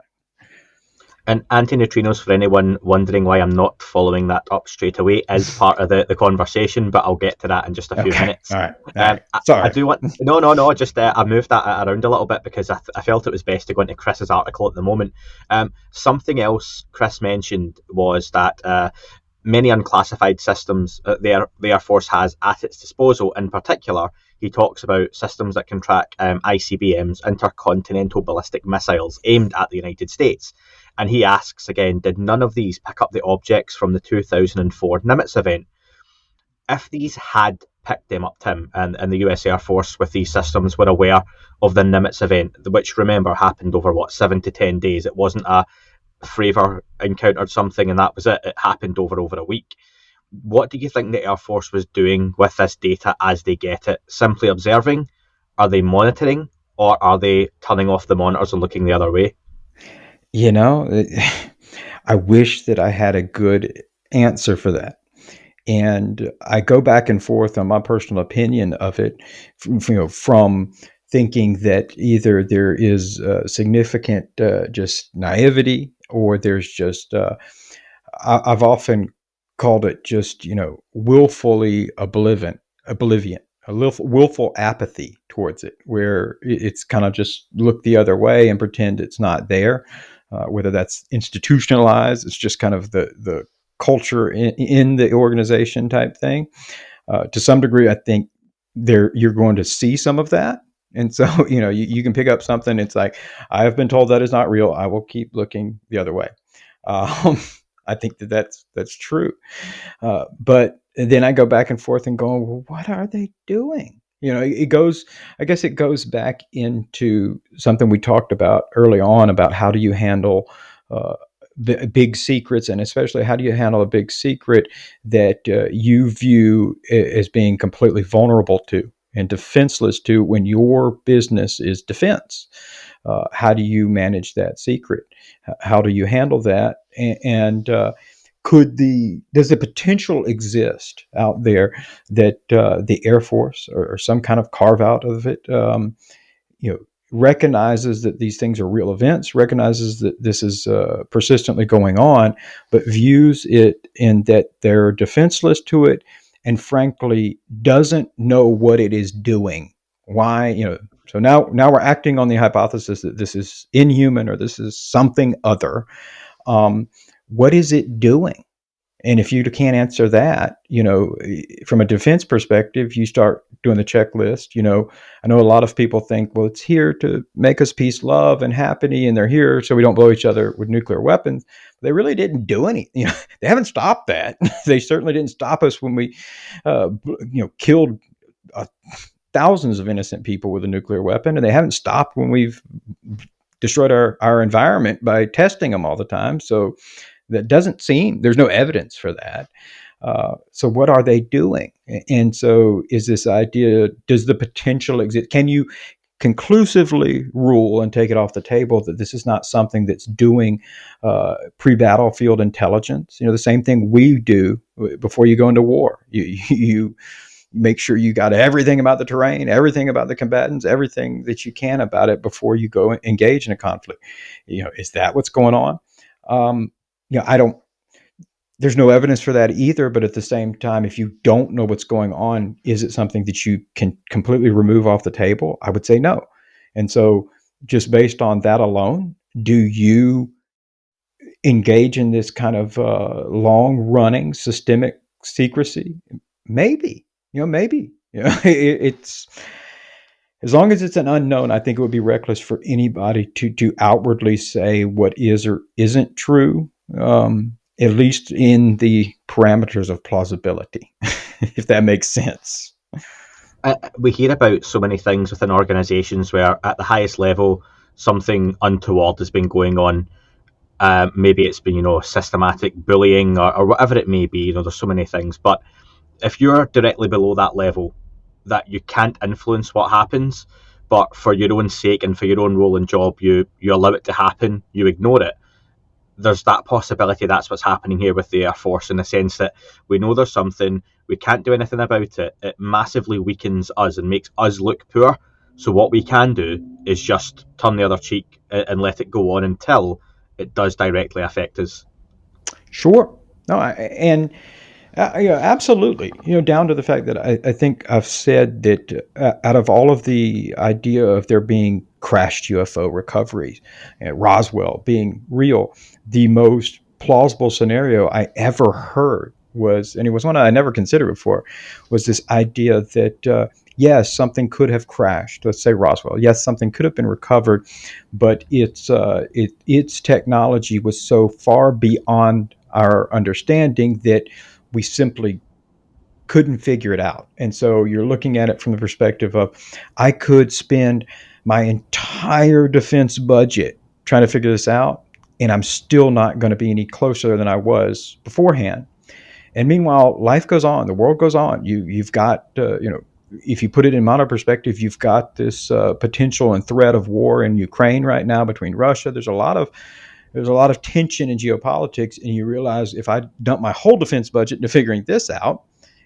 [SPEAKER 4] And anti-neutrinos, for anyone wondering why I'm not following that up straight away, is part of the conversation, but I'll get to that in just a few minutes.
[SPEAKER 5] All right. Sorry.
[SPEAKER 4] I do want... No, just I moved that around a little bit because I felt it was best to go into Chris's article at the moment. Something else Chris mentioned was that many unclassified systems the Air Force has at its disposal. In particular, he talks about systems that can track ICBMs, intercontinental ballistic missiles, aimed at the United States. And he asks again, did none of these pick up the objects from the 2004 Nimitz event? If these had picked them up, Tim, and the US Air Force with these systems were aware of the Nimitz event, which, remember, happened over, 7 to 10 days. It wasn't a Fravor encountered something and that was it. It happened over a week. What do you think the Air Force was doing with this data as they get it? Simply observing? Are they monitoring? Or are they turning off the monitors and looking the other way?
[SPEAKER 5] I wish that I had a good answer for that. And I go back and forth on my personal opinion of it, from thinking that either there is significant just naivety, or there's just, I've often called it just, willfully oblivion, a willful apathy towards it, where it's kind of just look the other way and pretend it's not there. Whether that's institutionalized, it's just kind of the culture in the organization type thing. To some degree, I think you're going to see some of that. And so, you can pick up something. It's like, I have been told that is not real. I will keep looking the other way. I think that's true. But then I go back and forth and go, well, what are they doing? I guess it goes back into something we talked about early on about how do you handle the big secrets, and especially how do you handle a big secret that you view as being completely vulnerable to and defenseless to when your business is defense. How do you manage that secret? How do you handle that? And does the potential exist out there that the Air Force or some kind of carve out of it, recognizes that these things are real events, recognizes that this is persistently going on, but views it in that they're defenseless to it, and frankly doesn't know what it is doing. Why, so now we're acting on the hypothesis that this is inhuman or this is something other. What is it doing? And if you can't answer that, from a defense perspective, you start doing the checklist. I know a lot of people think, well, it's here to make us peace, love, and happy, and they're here so we don't blow each other with nuclear weapons. They really didn't do anything. They haven't stopped that. They certainly didn't stop us when we, killed thousands of innocent people with a nuclear weapon, and they haven't stopped when we've destroyed our environment by testing them all the time. So there's no evidence for that. So what are they doing? And so is this idea, does the potential exist? Can you conclusively rule and take it off the table that this is not something that's doing pre-battlefield intelligence? The same thing we do before you go into war. You make sure you got everything about the terrain, everything about the combatants, everything that you can about it before you go engage in a conflict. Is that what's going on? There's no evidence for that either, but at the same time, if you don't know what's going on, is it something that you can completely remove off the table? I would say no. And so just based on that alone, do you engage in this kind of long-running systemic secrecy? Maybe. Maybe. It's as long as it's an unknown, I think it would be reckless for anybody to outwardly say what is or isn't true, at least in the parameters of plausibility, if that makes sense.
[SPEAKER 4] We hear about so many things within organizations where at the highest level, something untoward has been going on. Maybe it's been, systematic bullying or whatever it may be. There's so many things. But if you're directly below that level, that you can't influence what happens, but for your own sake and for your own role and job, you allow it to happen, you ignore it. There's that possibility that's what's happening here with the Air Force, in the sense that we know there's something, we can't do anything about it. It massively weakens us and makes us look poor. So what we can do is just turn the other cheek and let it go on until it does directly affect us.
[SPEAKER 5] Sure. No, absolutely. Down to the fact that I think I've said that out of all of the idea of there being crashed UFO recoveries, Roswell being real, the most plausible scenario I ever heard was, and it was one I never considered before, was this idea that, yes, something could have crashed. Let's say Roswell. Yes, something could have been recovered, but its technology was so far beyond our understanding that we simply couldn't figure it out. And so you're looking at it from the perspective of, I could spend my entire defense budget trying to figure this out, and I'm still not going to be any closer than I was beforehand. And meanwhile, life goes on, the world goes on. You've got, if you put it in modern perspective, you've got this potential and threat of war in Ukraine right now between Russia. There's a lot of tension in geopolitics, and you realize if I dump my whole defense budget into figuring this out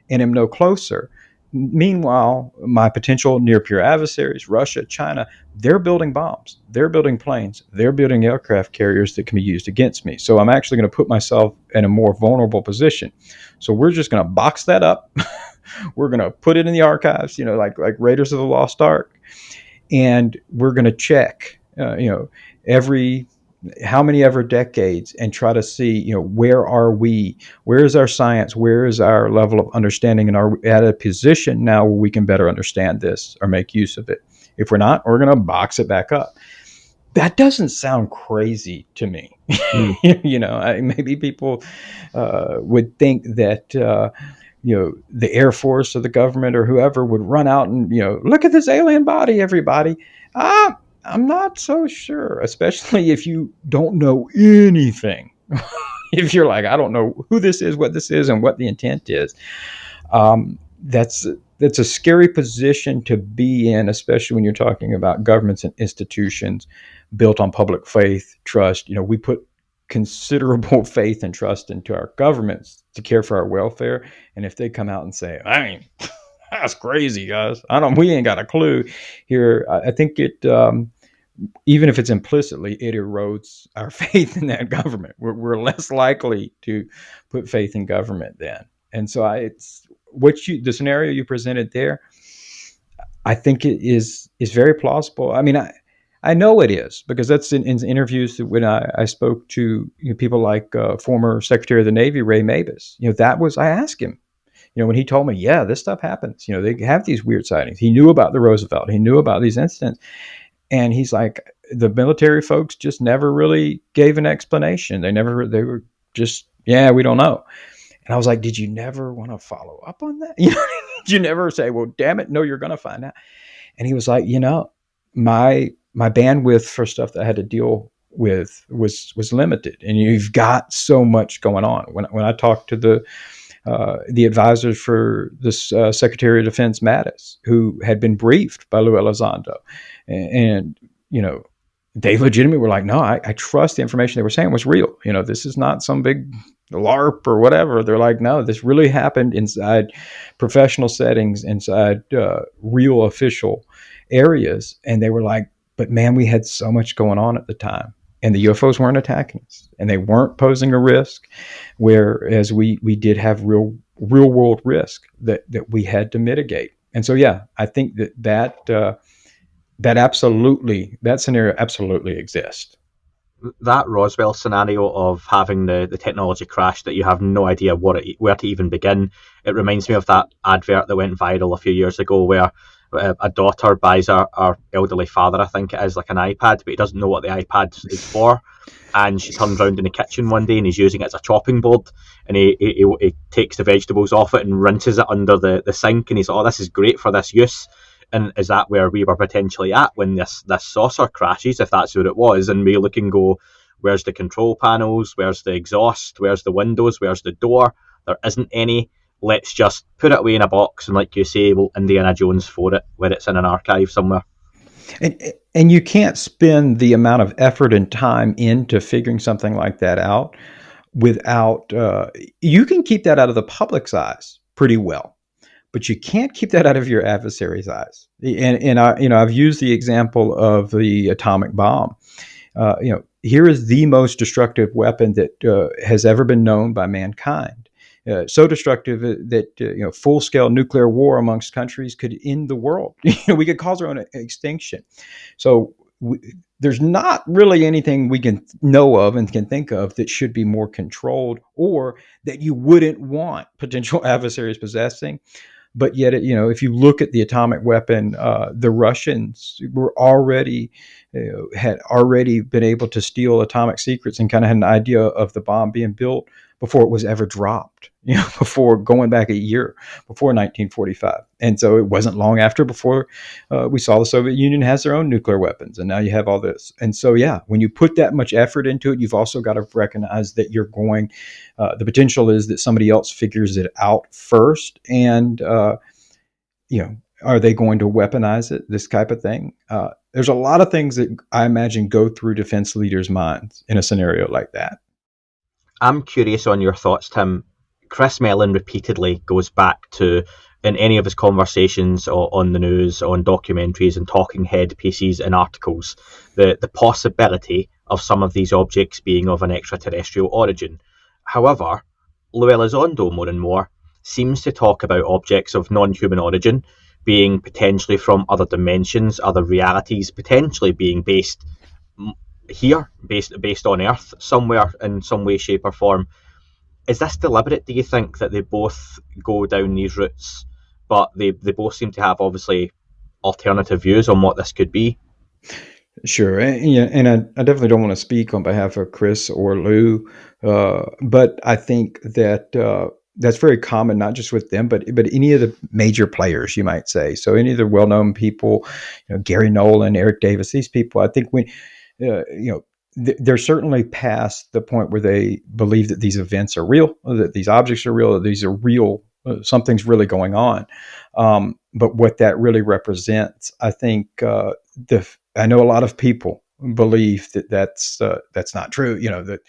[SPEAKER 5] and am no closer, meanwhile, my potential near peer adversaries, Russia, China, they're building bombs, they're building planes, they're building aircraft carriers that can be used against me. So I'm actually going to put myself in a more vulnerable position. So we're just going to box that up. We're going to put it in the archives, like Raiders of the Lost Ark, and we're going to check, every how many ever decades, and try to see, where are we? Where is our science? Where is our level of understanding? And are we at a position now where we can better understand this or make use of it? If we're not, we're going to box it back up. That doesn't sound crazy to me. Maybe people would think that, the Air Force or the government or whoever would run out and, look at this alien body, everybody. I'm not so sure, especially if you don't know anything. If you're like, I don't know who this is, what this is, and what the intent is. That's a scary position to be in, especially when you're talking about governments and institutions built on public faith, trust. We put considerable faith and trust into our governments to care for our welfare. And if they come out and say, that's crazy, guys, we ain't got a clue here, I think it, even if it's implicitly, it erodes our faith in that government. We're less likely to put faith in government then. And so the scenario you presented there, I think it is very plausible. I mean, I know it is, because that's in interviews that when I spoke to people like former Secretary of the Navy Ray Mabus. I asked him, when he told me, yeah, this stuff happens, they have these weird sightings. He knew about the Roosevelt. He knew about these incidents. And he's like, the military folks just never really gave an explanation. They were just, yeah, we don't know. And I was like, did you never want to follow up on that? Did you never say, well, damn it, no, you're going to find out? And he was like, my bandwidth for stuff that I had to deal with was limited, and you've got so much going on. When I talked to the advisors for this Secretary of Defense Mattis, who had been briefed by Lue Elizondo, and they legitimately were like, no, I trust the information they were saying was real. This is not some big LARP or whatever. They're like, no, this really happened inside professional settings, inside real official areas. And they were like, but man, we had so much going on at the time, and the UFOs weren't attacking us, and they weren't posing a risk, whereas we did have real world risk that we had to mitigate. And so, yeah, I think that scenario absolutely exists.
[SPEAKER 4] That Roswell scenario of having the technology crash that you have no idea where to even begin, it reminds me of that advert that went viral a few years ago where a daughter buys our elderly father, I think it is, like an iPad, but he doesn't know what the iPad is for. And she turns around in the kitchen one day and he's using it as a chopping board, and he takes the vegetables off it and rinses it under the sink, and he's like, oh, this is great for this use. And is that where we were potentially at when this saucer crashes, if that's what it was? And we look and go, where's the control panels? Where's the exhaust? Where's the windows? Where's the door? There isn't any. Let's just put it away in a box, and like you say, we'll Indiana Jones for it, where it's in an archive somewhere.
[SPEAKER 5] And you can't spend the amount of effort and time into figuring something like that out without, you can keep that out of the public's eyes pretty well, but you can't keep that out of your adversary's eyes. And I've used the example of the atomic bomb. Here is the most destructive weapon that has ever been known by mankind. So destructive that full-scale nuclear war amongst countries could end the world. We could cause our own extinction. So there's not really anything we can know of and can think of that should be more controlled, or that you wouldn't want potential adversaries possessing. But yet, if you look at the atomic weapon, the Russians were had already been able to steal atomic secrets and kind of had an idea of the bomb being built before it was ever dropped, before going back a year, before 1945. And so it wasn't long after before we saw the Soviet Union has their own nuclear weapons. And now you have all this. And so, yeah, when you put that much effort into it, you've also got to recognize that the potential is that somebody else figures it out first. And, are they going to weaponize it, this type of thing? There's a lot of things that I imagine go through defense leaders' minds in a scenario like that.
[SPEAKER 4] I'm curious on your thoughts, Tim. Chris Mellon repeatedly goes back to, in any of his conversations on the news, on documentaries and talking head pieces and articles, the possibility of some of these objects being of an extraterrestrial origin. However, Lue Elizondo, more and more, seems to talk about objects of non-human origin being potentially from other dimensions, other realities, potentially being based here, based on Earth, somewhere in some way, shape or form. Is this deliberate, do you think, that they both go down these routes, but they both seem to have obviously alternative views on what this could be?
[SPEAKER 5] Sure. And I definitely don't want to speak on behalf of Chris or Lou, but I think that that's very common, not just with them, but any of the major players, you might say. So any of the well-known people, Gary Nolan, Eric Davis, these people, I think they're certainly past the point where they believe that these events are real, that these objects are real, that these are real, something's really going on. But what that really represents, I think, I know a lot of people believe that that's not true. That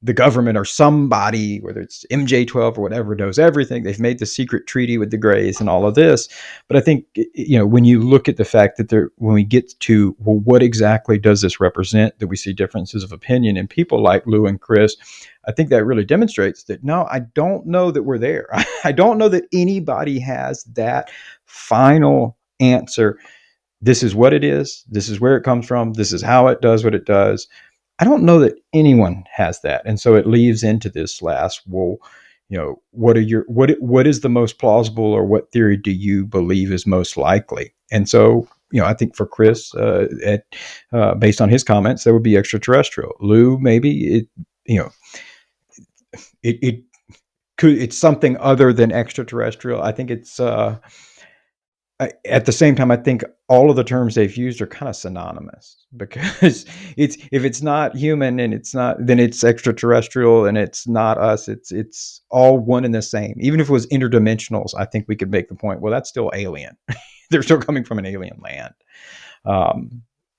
[SPEAKER 5] the government or somebody, whether it's MJ-12 or whatever, knows everything. They've made the secret treaty with the Greys and all of this. But I think, when you look at the fact that when we get to, well, what exactly does this represent, that we see differences of opinion in people like Lou and Chris, I think that really demonstrates that, no, I don't know that we're there. I don't know that anybody has that final answer. This is what it is. This is where it comes from. This is how it does what it does. I don't know that anyone has that. And so it leaves into this last, well, what is the most plausible, or what theory do you believe is most likely? And so, I think for Chris, based on his comments, that would be extraterrestrial. Lou, maybe it could, it's something other than extraterrestrial. I think it's at the same time, I think all of the terms they've used are kind of synonymous, because if it's not human and it's not, then it's extraterrestrial, and it's not us. It's all one and the same. Even if it was interdimensionals, I think we could make the point, well, that's still alien. They're still coming from an alien land.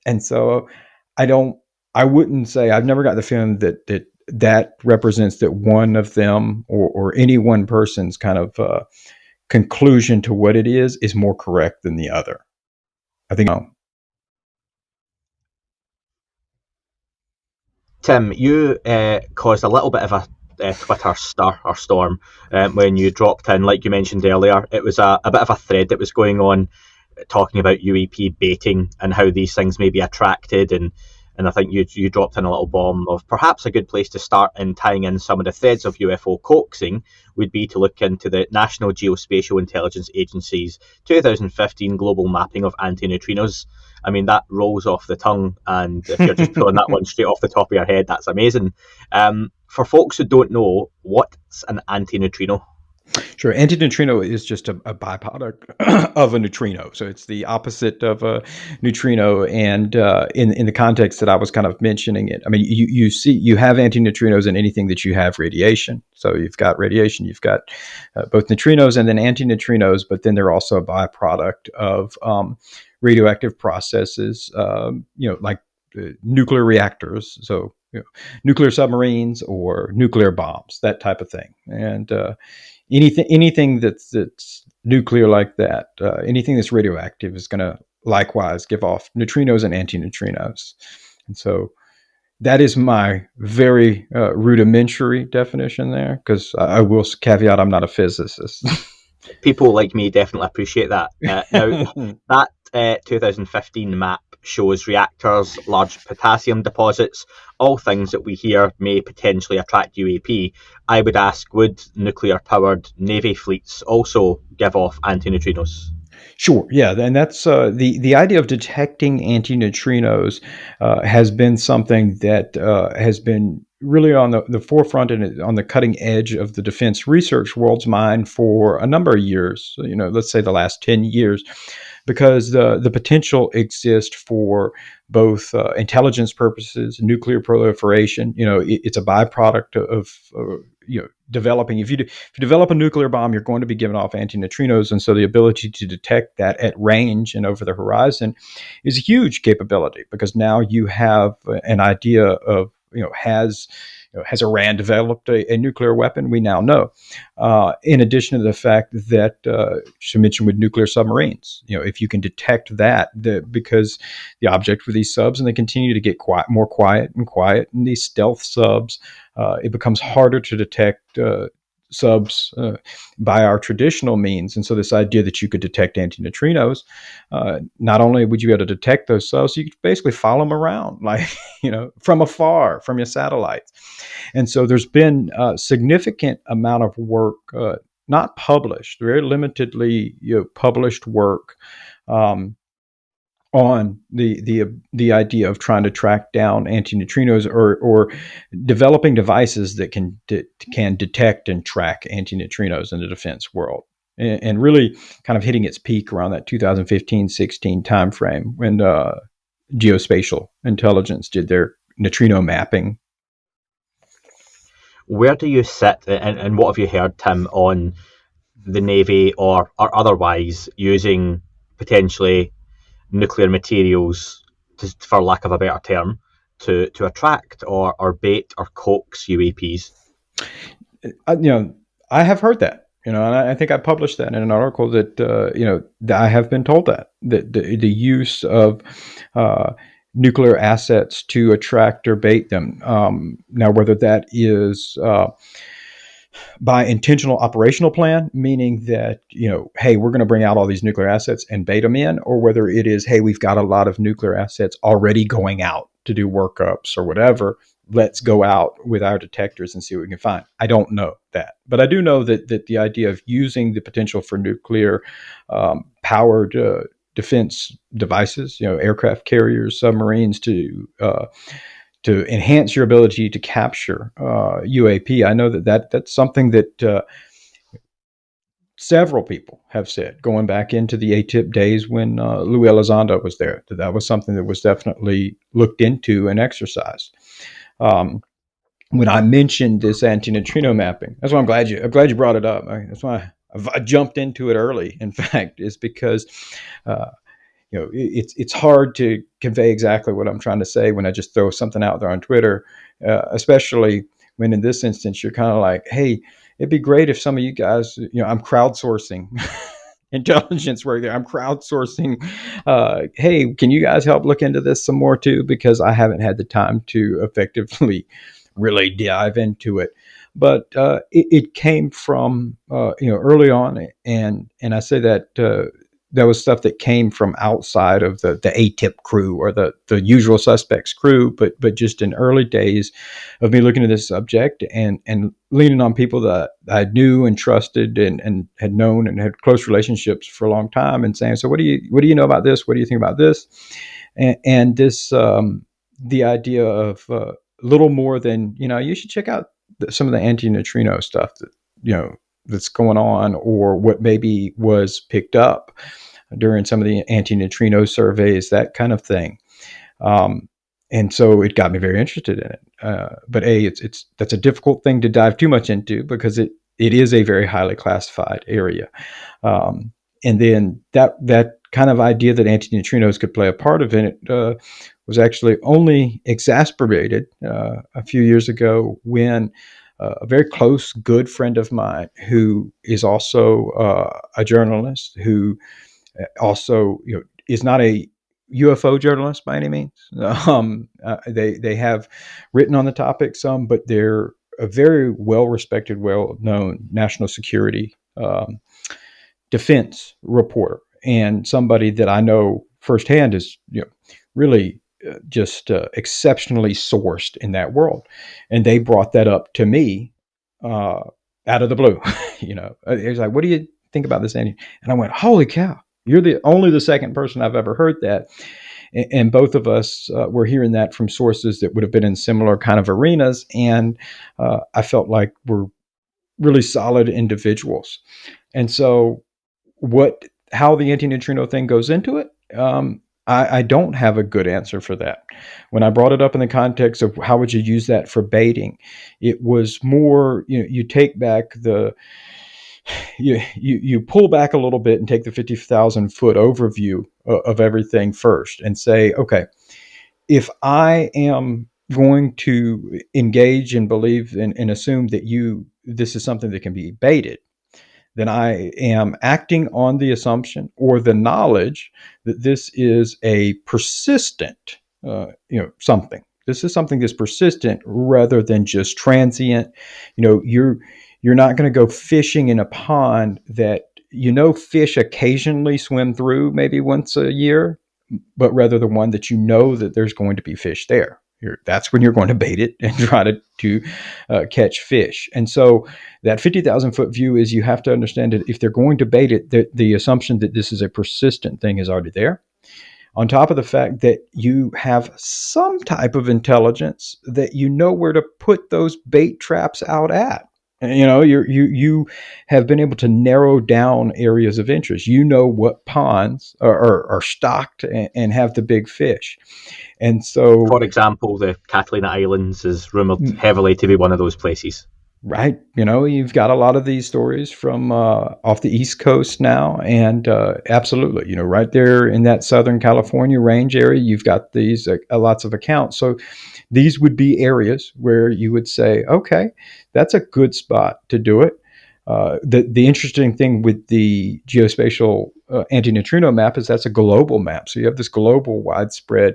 [SPEAKER 5] And so I wouldn't say, I've never got the feeling that represents that one of them, or any one person's kind of conclusion to what it is more correct than the other. I think.
[SPEAKER 4] Tim, you caused a little bit of a Twitter stir or storm when you dropped in, like you mentioned earlier. It was a bit of a thread that was going on, talking about UEP baiting and how these things may be attracted, and I think you dropped in a little bomb of perhaps a good place to start in tying in some of the threads of UFO coaxing would be to look into the National Geospatial Intelligence Agency's 2015 global mapping of anti-neutrinos. I mean, that rolls off the tongue, and if you're just pulling that one straight off the top of your head, that's amazing. For folks who don't know, what's an anti-neutrino?
[SPEAKER 5] Sure. Anti-neutrino is just a byproduct of a neutrino. So it's the opposite of a neutrino. And in the context that I was kind of mentioning it, I mean, you have anti-neutrinos in anything that you have radiation. So you've got radiation, you've got both neutrinos and then anti-neutrinos, but then they're also a byproduct of radioactive processes, like nuclear reactors. So nuclear submarines or nuclear bombs, that type of thing. And anything that's nuclear like that, anything that's radioactive is going to likewise give off neutrinos and antineutrinos. And so that is my very rudimentary definition there, because I will caveat, I'm not a physicist.
[SPEAKER 4] People like me definitely appreciate that. Now, that 2015 map shows reactors, large potassium deposits, all things that we hear may potentially attract UAP. I would ask, would nuclear-powered Navy fleets also give off antineutrinos?
[SPEAKER 5] Sure. Yeah, and that's the idea of detecting antineutrinos has been something that has been really on the forefront and on the cutting edge of the defense research world's mind for a number of years. Let's say the last 10 years, because the potential exists for both intelligence purposes, nuclear proliferation. It's a byproduct of developing. If you develop a nuclear bomb, you're going to be giving off antineutrinos, and so the ability to detect that at range and over the horizon is a huge capability, because now you have an idea of has Iran developed a nuclear weapon? We now know. In addition to the fact that you mentioned with nuclear submarines, if you can detect that, because the object for these subs, and they continue to get more quiet, and these stealth subs, it becomes harder to detect subs by our traditional means. And so this idea that you could detect antineutrinos, not only would you be able to detect those subs, you could basically follow them around, like, from afar, from your satellites. And so there's been a significant amount of work, not published, very limitedly published work, on the idea of trying to track down antineutrinos, or developing devices that can detect and track antineutrinos in the defense world, and really kind of hitting its peak around that 2015-16 timeframe when geospatial intelligence did their neutrino mapping.
[SPEAKER 4] Where do you sit, and what have you heard, Tim, on the Navy or otherwise using potentially nuclear materials, for lack of a better term, to attract or bait or coax UAPs?
[SPEAKER 5] I have heard that, and I think I published that in an article that that I have been told that the use of nuclear assets to attract or bait them. Now, whether that is by intentional operational plan, meaning that, hey, we're going to bring out all these nuclear assets and bait them in, or whether it is, hey, we've got a lot of nuclear assets already going out to do workups or whatever, let's go out with our detectors and see what we can find. I don't know that, but I do know that the idea of using the potential for nuclear powered defense devices, aircraft carriers, submarines, to enhance your ability to capture UAP. I know that's something that several people have said, going back into the ATIP days when Lue Elizondo was there. That was something that was definitely looked into and exercised. When I mentioned this anti-neutrino mapping, that's why I'm glad you brought it up. That's why I jumped into it early. In fact, is because it's hard to convey exactly what I'm trying to say when I just throw something out there on Twitter, especially when in this instance you're kind of like, hey, it'd be great if some of you guys, I'm crowdsourcing intelligence work there. I'm crowdsourcing. Hey, can you guys help look into this some more too? Because I haven't had the time to effectively really dive into it. But it came from early on, and I say that that was stuff that came from outside of the ATIP crew or the usual suspects crew, but just in early days of me looking at this subject and leaning on people that I knew and trusted and had known and had close relationships for a long time, and saying, so what do you know about this? What do you think about this? And this the idea of little more than, you should check out some of the anti-neutrino stuff that that's going on, or what maybe was picked up during some of the anti-neutrino surveys, that kind of thing. And so it got me very interested in it. But that's a difficult thing to dive too much into, because it is a very highly classified area. And then that kind of idea that anti-neutrinos could play a part of it was actually only exacerbated a few years ago when a very close, good friend of mine, who is also a journalist, who also is not a UFO journalist by any means. They have written on the topic some, but they're a very well-respected, well-known national security defense reporter, and somebody that I know firsthand is really just exceptionally sourced in that world. And they brought that up to me out of the blue. It was like, what do you think about this, Andy? And I went, holy cow, you're only the second person I've ever heard that. And both of us were hearing that from sources that would have been in similar kind of arenas. And I felt like we're really solid individuals. And so how the anti-neutrino thing goes into it, I don't have a good answer for that. When I brought it up in the context of how would you use that for baiting, it was more, you take back you pull back a little bit and take the 50,000 foot overview of everything first and say, okay, if I am going to engage and believe and assume that this is something that can be baited, then I am acting on the assumption or the knowledge that this is a persistent, something. This is something that's persistent rather than just transient. You're not going to go fishing in a pond that fish occasionally swim through, maybe once a year, but rather the one that that there's going to be fish there. That's when you're going to bait it and try to catch fish. And so that 50,000 foot view is, you have to understand that if they're going to bait it, the assumption that this is a persistent thing is already there. On top of the fact that you have some type of intelligence that where to put those bait traps out at. You have been able to narrow down areas of interest. What ponds are stocked and have the big fish. And so,
[SPEAKER 4] for example, the Catalina Islands is rumored heavily to be one of those places.
[SPEAKER 5] Right. You've got a lot of these stories from off the East Coast now. And absolutely, right there in that Southern California range area, you've got these lots of accounts. So these would be areas where you would say, okay, that's a good spot to do it. The interesting thing with the geospatial anti-neutrino map is that's a global map. So you have this global widespread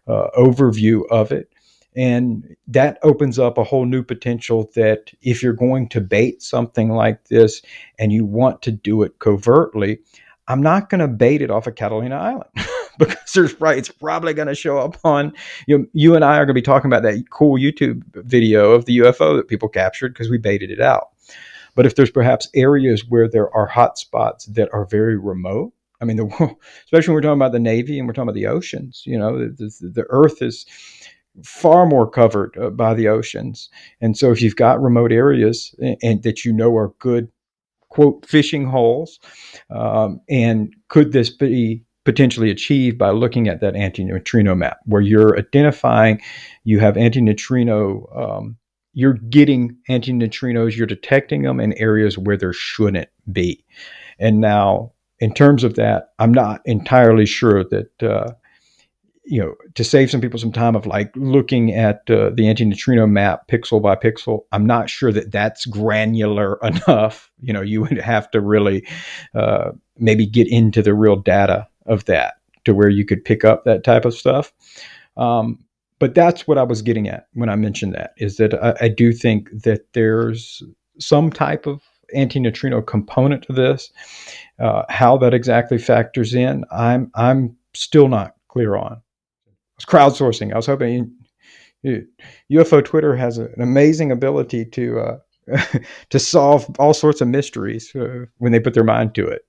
[SPEAKER 5] overview of it. And that opens up a whole new potential that if you're going to bait something like this and you want to do it covertly, I'm not going to bait it off of Catalina Island because it's probably going to show up on, you and I are going to be talking about that cool YouTube video of the UFO that people captured because we baited it out. But if there's perhaps areas where there are hot spots that are very remote, I mean, especially when we're talking about the Navy and we're talking about the oceans, the Earth is far more covered by the oceans. And so if you've got remote areas and that are good, quote, fishing holes, and could this be potentially achieved by looking at that anti-neutrino map where you're identifying, you have anti-neutrino, you're getting anti-neutrinos, you're detecting them in areas where there shouldn't be. And now, in terms of that, I'm not entirely sure that, to save some people some time of like looking at the anti-neutrino map pixel by pixel, I'm not sure that that's granular enough. You would have to really maybe get into the real data of that to where you could pick up that type of stuff. But that's what I was getting at when I mentioned that, is that I do think that there's some type of anti-neutrino component to this. How that exactly factors in, I'm still not clear on. It's crowdsourcing. I was hoping UFO Twitter has an amazing ability to to solve all sorts of mysteries when they put their mind to it.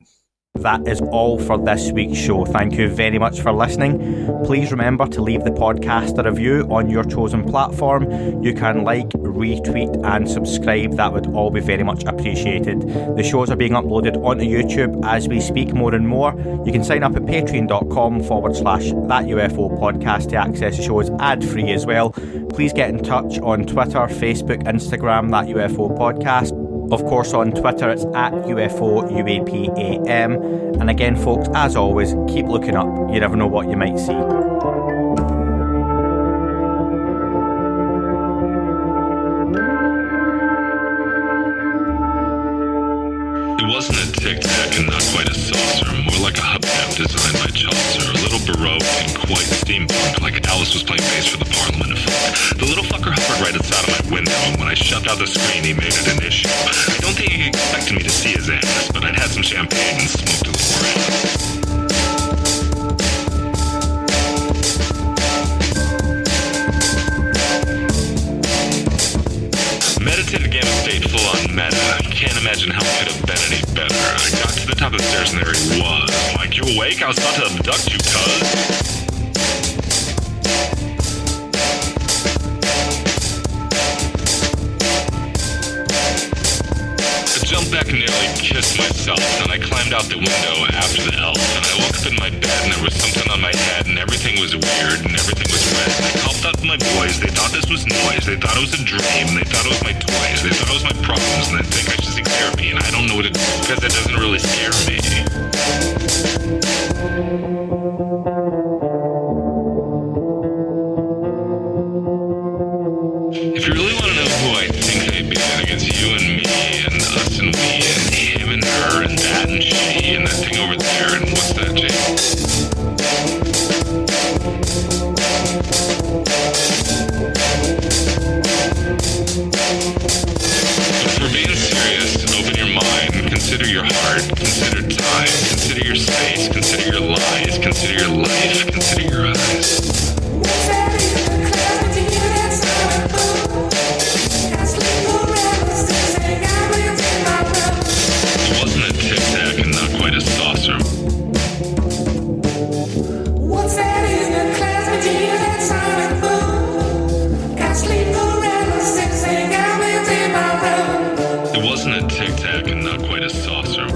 [SPEAKER 6] That is all for this week's show. Thank you very much for listening. Please remember to leave the podcast a review on your chosen platform. You can like, retweet and subscribe. That would all be very much appreciated. The shows are being uploaded onto YouTube as we speak more and more. You can sign up at patreon.com/That UFO podcast to access the shows ad-free as well. Please get in touch on Twitter, Facebook, Instagram, That UFO podcast. Of course, on Twitter, it's at UFO UAPAM. And again, folks, as always, keep looking up. You never know what you might see.
[SPEAKER 7] It wasn't a tic-tac and not quite a saucer, more like a hubcap designed by Chaucer, a little Baroque and quite steampunk, like Alice was playing bass for the Parliament of Folk. The little fucker hovered right outside of my window, and when I shoved out the screen, he made it an issue. I don't think he expected me to see his ass, but I'd had some champagne and smoked a little around. Meditative game of state full on meta. I can't imagine how it could have been any better. I got to the top of the stairs and there he was. Like, you awake? I was about to abduct you, cuz. I jumped back and nearly kissed myself, and I climbed out the window after the elf, and I woke up in my bed and there was something on my head and everything was weird and everything was red. And I called out to my boys. They thought this was noise. They thought it was a dream. They thought it was my toys. They thought it was my problems, and they think I should seek therapy, and I don't know what to do because it doesn't really scare me. If you really want to know who I think they'd be, I think it's you and me and us and we and him and her and that and she and that thing over there and what's that, Jake? But if we're being serious, open your mind, consider your heart, consider time, consider your space, consider your lies, consider your life, consider your eyes. It wasn't a tic-tac and not quite a saucer. It wasn't a tic-tac and not quite a saucer.